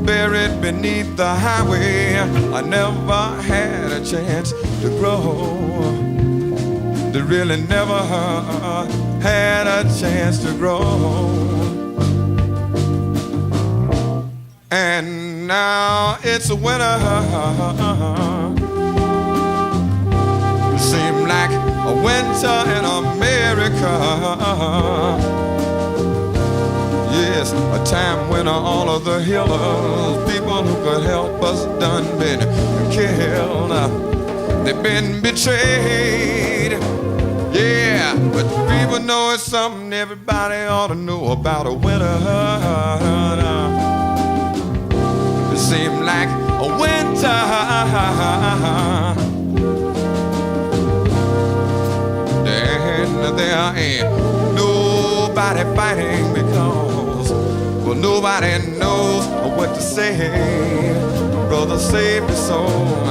Speaker 1: buried beneath the highway. I never had a chance to grow. They really never had a chance to grow. And now it's a winter. It seemed like a winter in America. Yes, a time when all of the healers, people who could help us, done been killed. They've been betrayed. Yeah, but people know it's something everybody ought to know about a winter. It seemed like a winter. And there ain't nobody fighting because, well, nobody knows what to say. Brother, save your soul.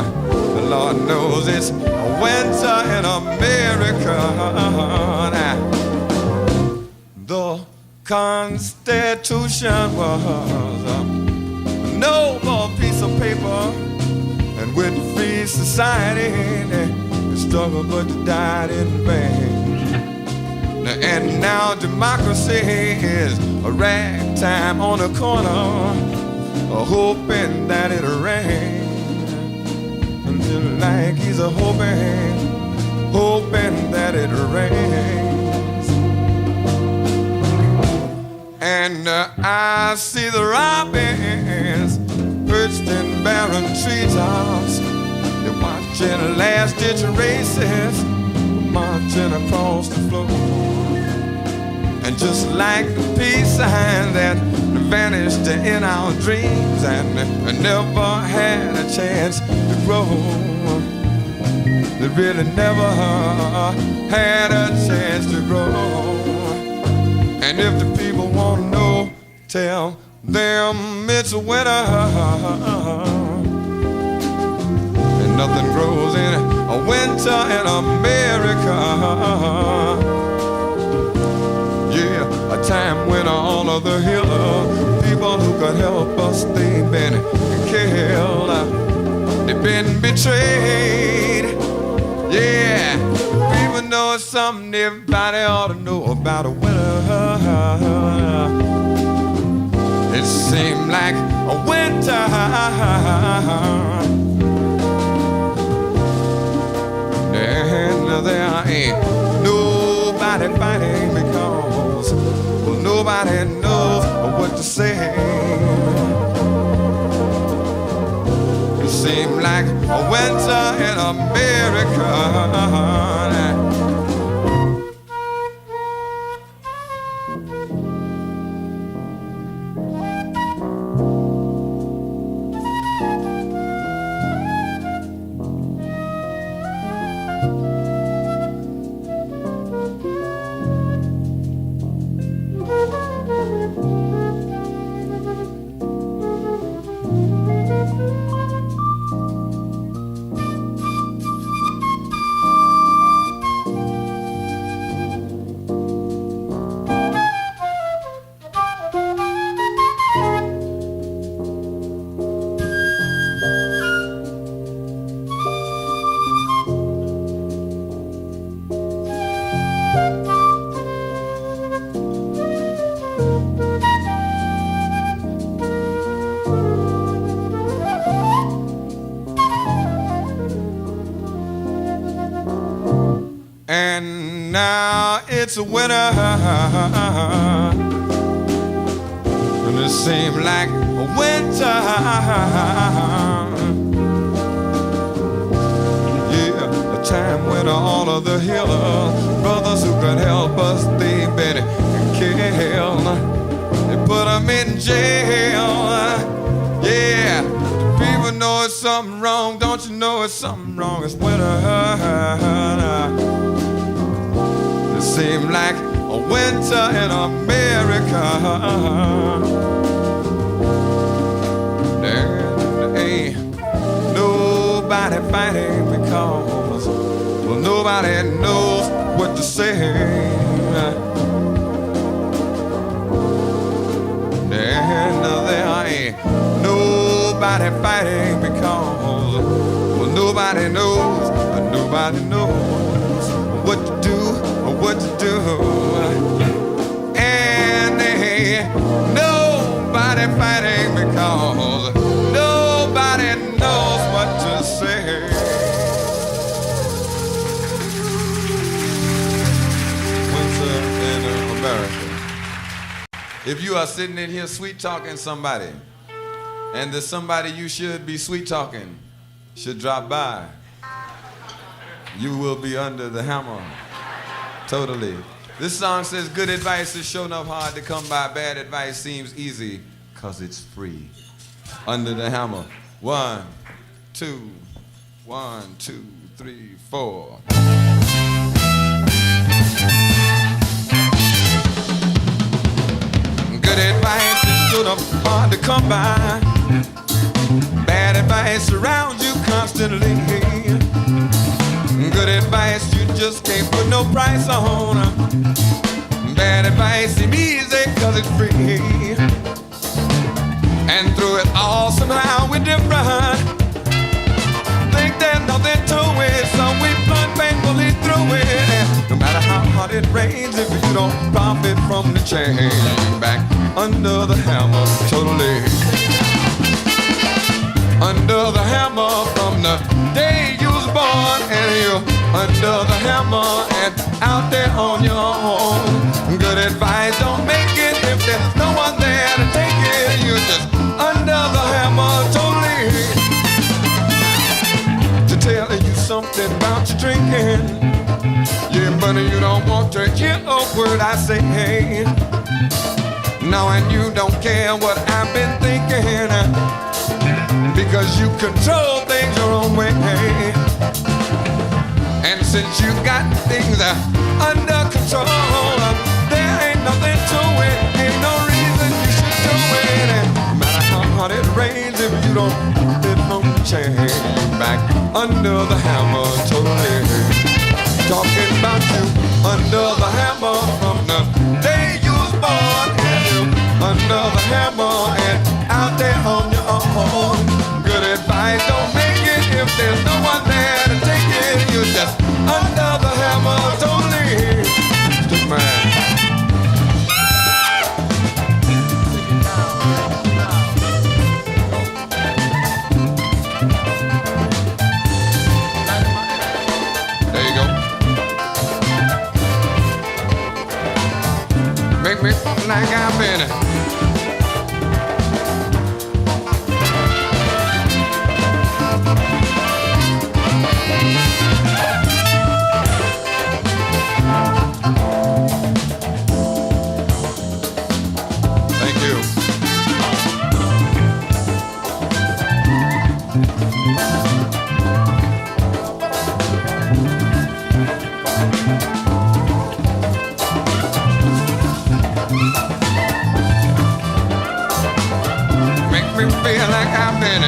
Speaker 1: The Lord knows it's a winter in America. The Constitution was a noble piece of paper, and with the free society, they struggled but they died in vain. And now democracy is a ragtime on the corner, hoping that it'll rain. Until like he's a hoping that it rains. And I see the robins perched in barren treetops. They're watching last-ditch races marching across the floor. And just like the peace sign that vanished in our dreams and never had a chance to grow, they really never had a chance to grow. And if the people want to know, tell them it's a winter. And nothing grows in a winter in America. Yeah, a time when all of the healer people who could help us, they've been killed. They've been betrayed. Yeah, people know it's something everybody ought to know about a winter. It seemed like a winter. And there ain't nobody fighting because, well, nobody knows what to say. It seemed like a winter in America. And now it's a winter, and it seemed like a winter. Yeah, a time when all of the healer brothers who could help us, they've been killed. They put them in jail. Yeah, people know it's something wrong. Don't you know it's something wrong? It's winter. It seemed like a winter in America. There ain't nobody fighting because, well, nobody knows what to say. There ain't nobody fighting because, well, nobody knows what to do or what to do. And there ain't nobody fighting because nobody knows what to say. Winter in America. If you are sitting in here sweet talking somebody, and the somebody you should be sweet talking should drop by, you will be under the hammer. Totally. This song says good advice is sure enough hard to come by. Bad advice seems easy because it's free. Under the hammer. 1, 2, 1, 2, 3, 4. Good advice is sure enough hard to come by. Bad advice surrounds you constantly. Good advice you just can't put no price on. Bad advice seems easy cause it's free. And through it all somehow we're different. Think there's nothing to it, so we plunge painfully through it. And no matter how hard it rains, if you don't profit from the change, back under the hammer totally. Under the hammer from the day you was born, and you're under the hammer and out there on your own. Good advice don't make it if there's no one there to take it. You're just under the hammer totally. To tell you something about your drinking, yeah, but you don't want to hear a word I say. No, and you don't care what I've been thinking, because you control things your own way. And since you got things under control, there ain't nothing to it, ain't no reason you should do it. And no matter how hard it rains, if you don't put it on the chain, back under the hammer totally. Talking about you under the hammer from the day you was born, and you under the hammer and out there on your own. Good advice don't make it if there's no one there to take it. You're just under the hammer totally. Stick man. There you go. Make me feel like I've been. Feel like I've been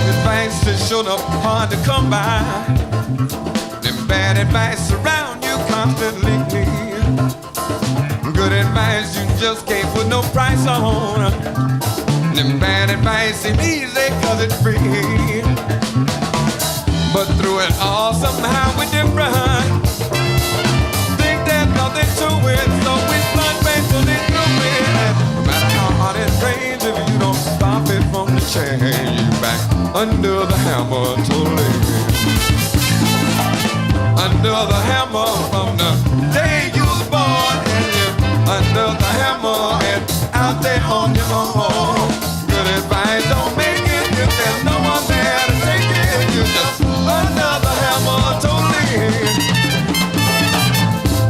Speaker 1: Advice is sure enough hard to come by. Them bad advice surround you constantly. Good advice you just can't put no price on. Them bad advice seem easy cause it's free. But through it all somehow we're different. Think there's nothing to it, so we plunge painfully through it. No matter how hard it rains, if you don't stop it from the chain, you back under the hammer totally. Under the hammer from the day you was born, and you're under the hammer and out there on your own. Good advice don't make it if there's no one there to take it. You're just under the hammer totally.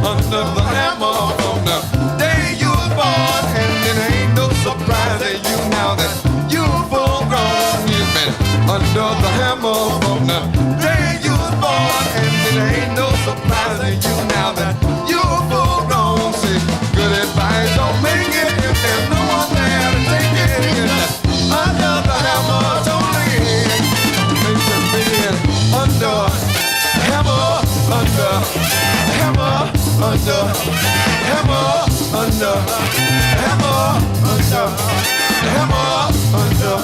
Speaker 1: Under the hammer from the day you was born, and it ain't no surprise to you now that you're full grown. You've been under
Speaker 2: under the hammer from the day you was born. And it ain't no surprise to you now that you're full grown. See, good advice don't make it if there's no one there to take it. Under the hammer, totally makes it feel under hammer, under hammer, under hammer, under hammer, under hammer, under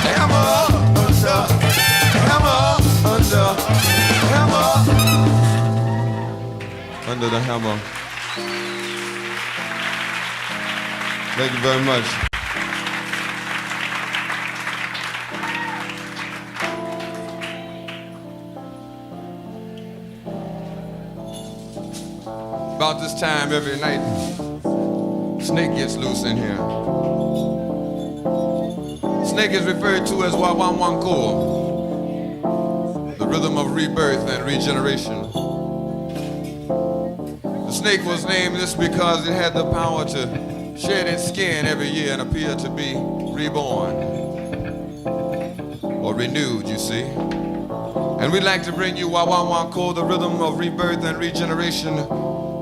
Speaker 2: hammer, under hammer, under hammer, under the hammer. Thank you very much. About this time every night, snake gets loose in here. Snake is referred to as Wawanwanko, the rhythm of rebirth and regeneration. The snake was named this because it had the power to shed its skin every year and appear to be reborn or renewed, you see. And we'd like to bring you Wawanwanko, the rhythm of rebirth and regeneration,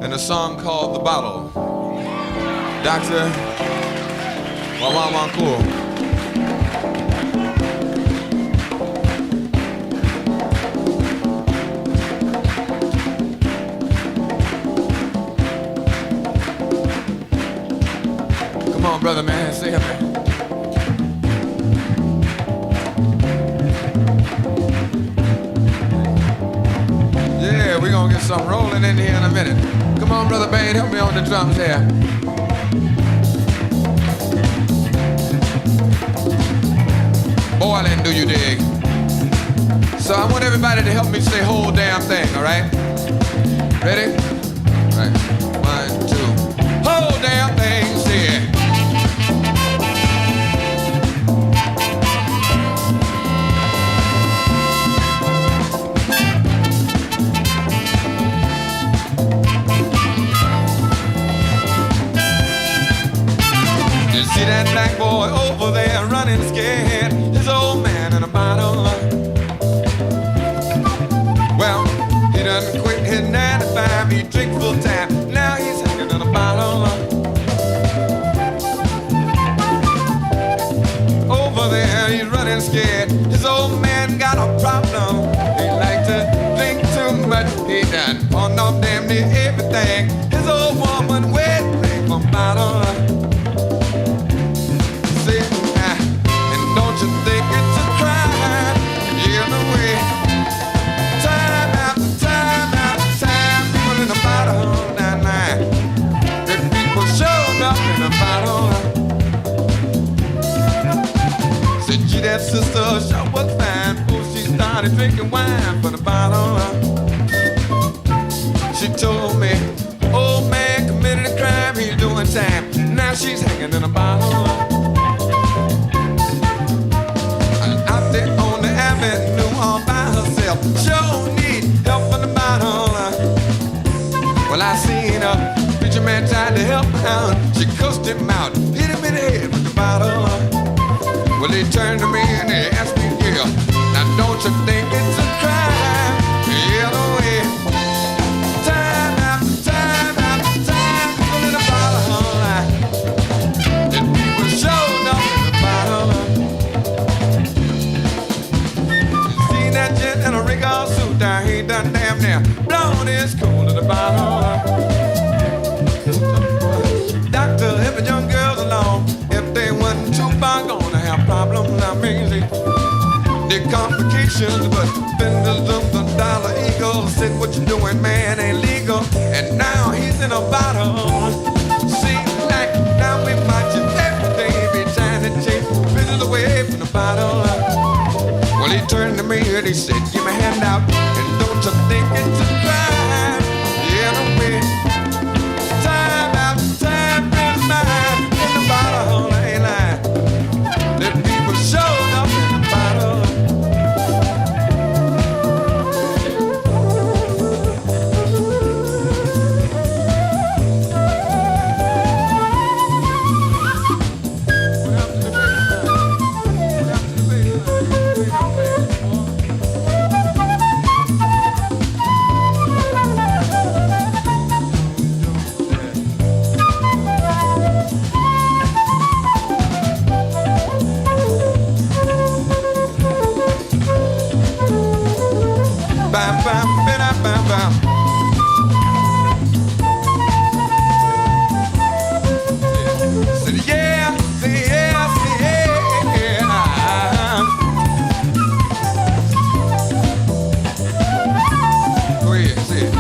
Speaker 2: in a song called The Bottle. Dr. Wawanwanko. Come on, brother, man, say it, man. Yeah, we're gonna get something rolling in here in a minute. Come on, brother Bane, help me on the drums here. Boiling, do you dig? So I want everybody to help me say whole damn thing, all right? Ready? All right, 1, 2. Whole damn thing, say it. See that black boy over there running scared, his old man in a bottle. Well, he done quit his 9 to 5, he drink full time, now he's hanging in a bottle. Over there he's running scared, his old man got a problem. He like to drink too much, he done pawned off damn near everything. His old woman wet drink from bottle. Don't you think it's a crime? In a way, time after time after time, people in a bottle, that line. The people showed up in a bottle. Said, gee, that sister sure was fine before she started drinking wine from the bottle. She told me, old man committed a crime, he's doing time. Now she's hanging in a bottle. On the avenue all by herself, sure need help from the bottle. Well, I seen a preacher man tried to help her out. She cussed him out, hit him in the head with the bottle. Well, he turned to me and he asked me, yeah, now don't you think it's a crime? Yeah, no way. Time after time after time, people in the bottle. And people showed up in the bottle. That gent in a rig-all suit down, he done damn near blown his cool to the bottle. Doctor, helping young girls along, if they wasn't too far gonna have problems. I mean, the complications, but vendors of the Dollar Eagle said what you doing, man, ain't legal. And now he's in a bottle. Seems like now we watch it every day, be trying to chase business away from the bottle. Well, he turned to me and he said, give me a hand out, and don't you think it's a crime? Yeah, no way. Time after time, is mine in the bottle, I ain't lying. The people showed up in the bottle. What happened to the bass? What happened to the bass? bam, bam, bam, bam, bam. Said yeah, say yeah, say yeah. Go ahead, say it.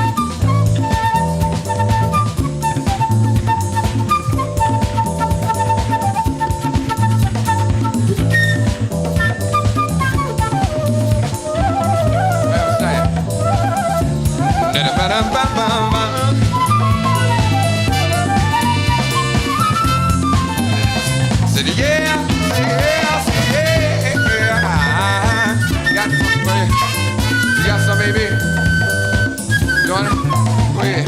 Speaker 2: Said yeah, yeah, yeah. Got some for you. You got some, baby? You want it? Go ahead.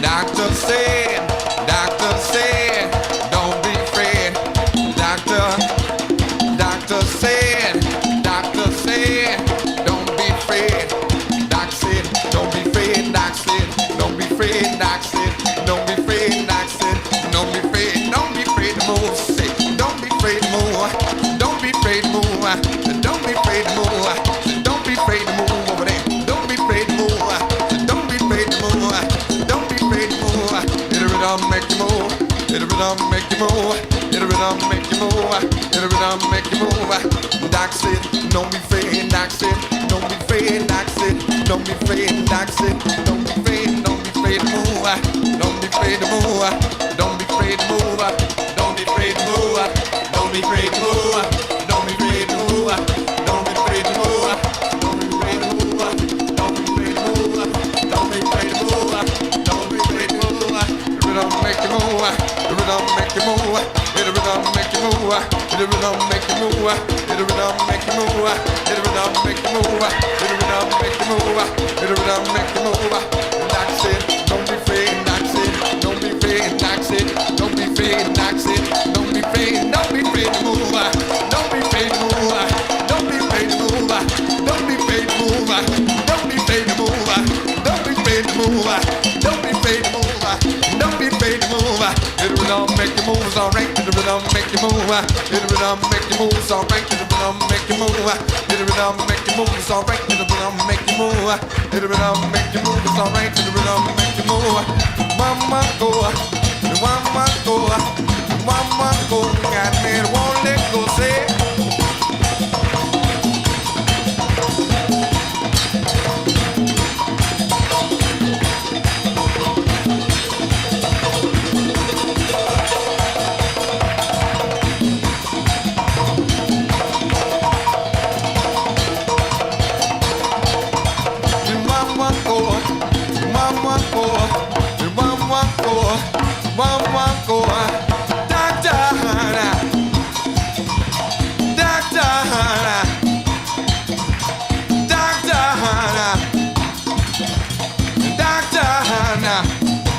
Speaker 2: Doctor said, don't be afraid. Doctor said, don't be afraid. Doc said, don't be afraid. Doc said, don't be afraid. Doc said, don't be afraid. Doc said, don't be afraid. Don't be afraid to move. Say, don't be afraid to move. Don't be afraid to move. Don't be afraid to move. Don't be afraid to move over there. Don't be afraid to move. Don't be afraid to move. Don't be afraid to move. It'll rhythm make you move. It'll rhythm make you move. It'll rhythm make you move. It'll rhythm make you move. Doc said, don't be afraid. Doc said, don't be afraid. Doc said, don't be afraid. Doc said, don't be afraid. Don't be afraid to move. Don't be afraid to move. Don't be afraid to move. Don't be afraid to move. Don't be afraid to move. Don't be afraid to move. Don't be afraid to move. Don't be afraid to move. Don't be afraid to move. Don't be afraid to move. Don't be afraid to move. The rhythm make you move. The rhythm make you move. The rhythm make you move. The rhythm make you move. The rhythm make you move. The rhythm make you move. The rhythm make you move. The rhythm make you move. Doc said, don't be afraid. Doc said, don't be afraid. Doc said, don't be afraid. Doc said, don't be afraid. Don't be afraid to move. Don't be afraid to move. Don't be afraid to move. Don't be afraid to move. Don't be afraid to move. Don't be afraid to move. Don't be afraid to move. Don't be afraid to move. It'll rhythm make you move. It's alright. It'll rhythm make you move. It'll rhythm make you move. It's alright. It'll rhythm make you move. It'll rhythm make you move. It's alright. It'll rhythm make you move. It'll rhythm make you move. It's alright. It'll rhythm make you move. Mama go, mama go, mama go. Got me, won't let go. Say.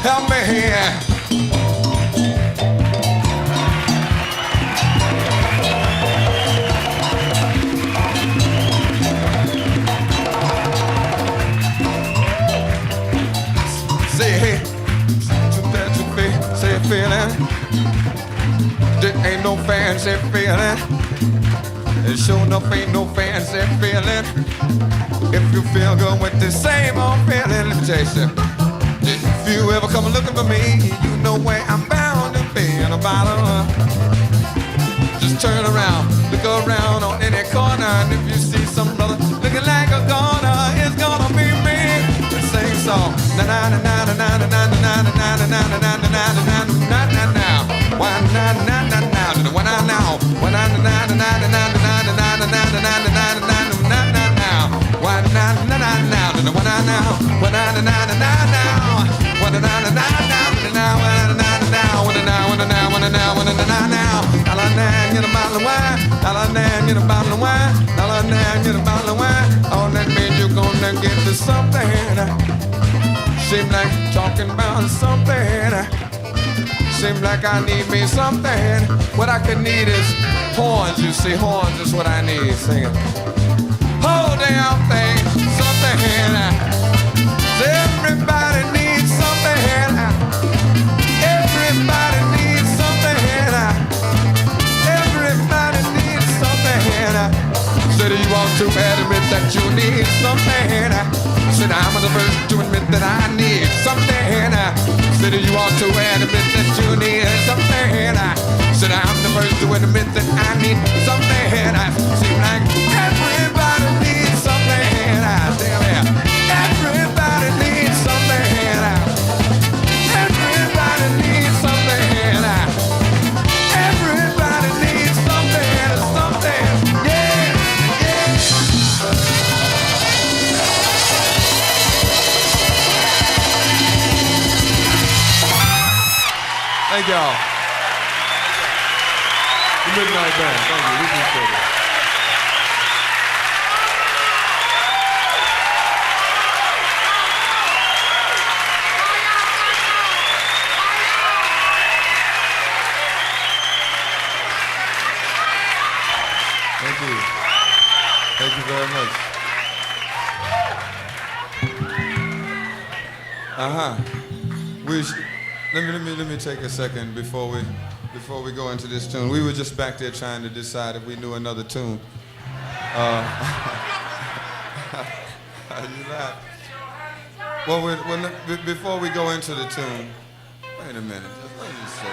Speaker 2: Help me here. Say, hey, say feeling. There ain't no fancy feeling. It sure enough ain't no fancy feeling. If you feel good with the same old feeling, let me tell you something. If you ever come looking for me, you know where I'm bound to be in a bottle. Just turn around, look around on any corner, and if you see some brother looking like a goner, it's gonna be me. The same song. Na na na na na na na na na na na na na na na na na now. Why na na na now? Why na now? Why na na na na na na na na na na na na na na na now? Why na na na now? Why na now? Why na na na na now? Why na na na now? Now why na na now? Why na now? Why na now? Why na now? Why na now? Allan, get a bottle of wine. Allan, get a bottle of wine. Allan, get a bottle of wine. All that means you're gonna get to something. Seem like talking about something. Seem like I need me something. What I could need is horns. You see, horns is what I need. Singing. Hold down thing, something. Everybody needs something. Everybody needs something. Everybody needs something. Said you want to admit that you need something. Said I'm the first to admit that I need something. Said you want to admit that you need something. Said I'm the first to admit that I need something. Seems like everybody needs something. Everybody needs something. Everybody needs something. Everybody needs something. Something. Yeah, yeah. Thank y'all. The Midnight Band. Thank you. We appreciate it.
Speaker 1: very much. Let me take a second before we go into this tune. We were just back there trying to decide if we knew another tune. You laugh. Well, before we go into the tune, wait a minute. Let me say.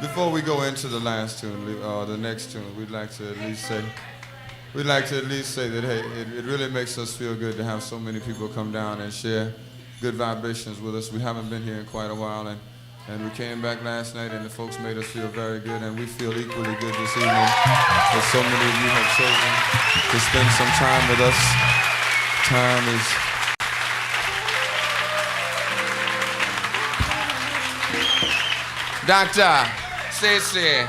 Speaker 1: Before we go into the last tune, the next tune, we'd like to at least say that, hey, it really makes us feel good to have so many people come down and share good vibrations with us. We haven't been here in quite a while, and we came back last night, and the folks made us feel very good, and we feel equally good this evening that so many of you have chosen to spend some time with us. Time is... Doctor, Stacey.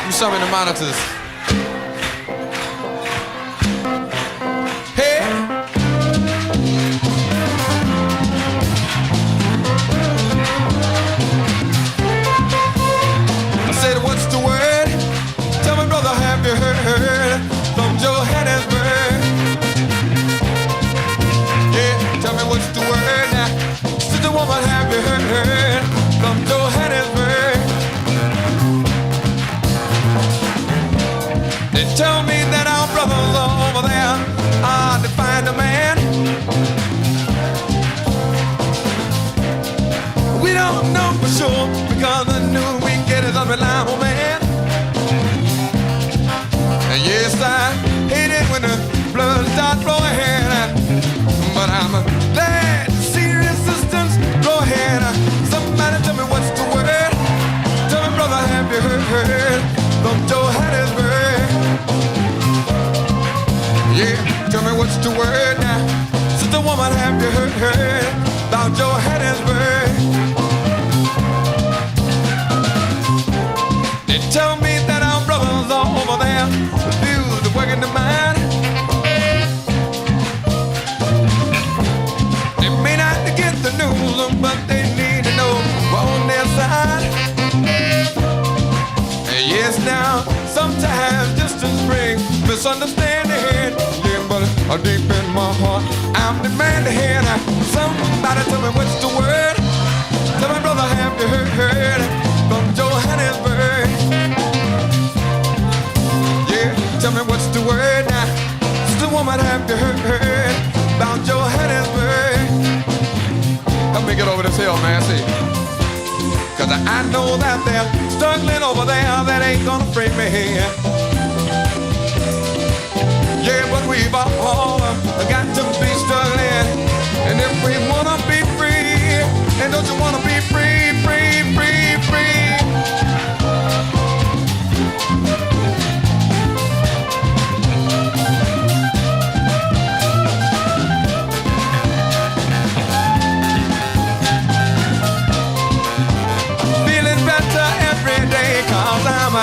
Speaker 1: Do some in the monitors. Hey! I said, what's the word? Tell me, brother, have you heard from Johannesburg? Yeah, tell me what's the word now. Sister woman, have you heard from Johannesburg? They tell me that our brothers over there are to find a man. We don't know for sure because the news we get is unreliable, man. And yes, I hate it when the blood starts flowing, but I'm glad to see resistance. Go ahead, somebody tell me what's the word. Tell me, brother, have you heard from Johannesburg? Yeah, tell me what's the word now. Sister woman, have you heard about Johannesburg? They tell me that our brothers are over there refuse to work in the mine. They may not get the news, but they need to know we're on their side. And yes, now, sometimes distance brings misunderstanding. Yeah, but deep in my heart, I'm demanding. Somebody tell me what's the word. Tell me, brother, have you heard from Johannesburg? Yeah, tell me what's the word now. Sister woman, have you heard about Johannesburg? Help me get over this hill, man, see. Cause I know that they're struggling over there that ain't gonna free me. Yeah, but we've all got to be struggling. And if we wanna be free, and don't you wanna be free, free, free, free? Feeling better every day, cause I'm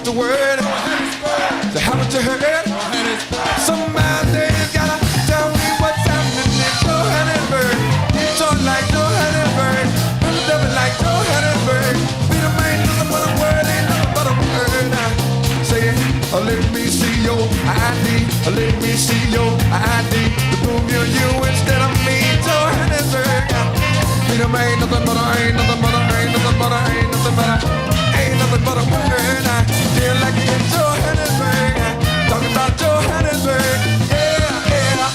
Speaker 2: the word? So haven't you heard? Somebody's gotta tell me what's happening in Johannesburg. It's all like Johannesburg. I'm the devil like Johannesburg. Be the man, nothing but a word, ain't nothing but a word. Say it, let me see your ID. Let me see your ID. To prove you're you instead of me, Johannesburg. Be the man, nothing but a, ain't nothing but a, ain't nothing but a, ain't nothing but a, ain't nothing but a word. Feel like in Johannesburg. Talking about Johannesburg. Yeah, yeah.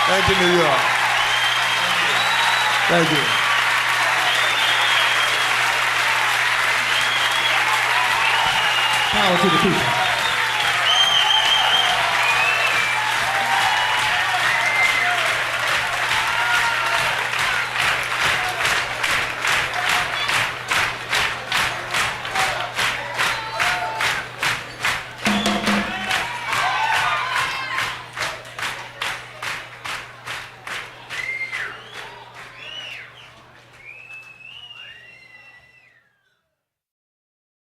Speaker 1: Thank you, New York. Thank you.
Speaker 3: Power to the people.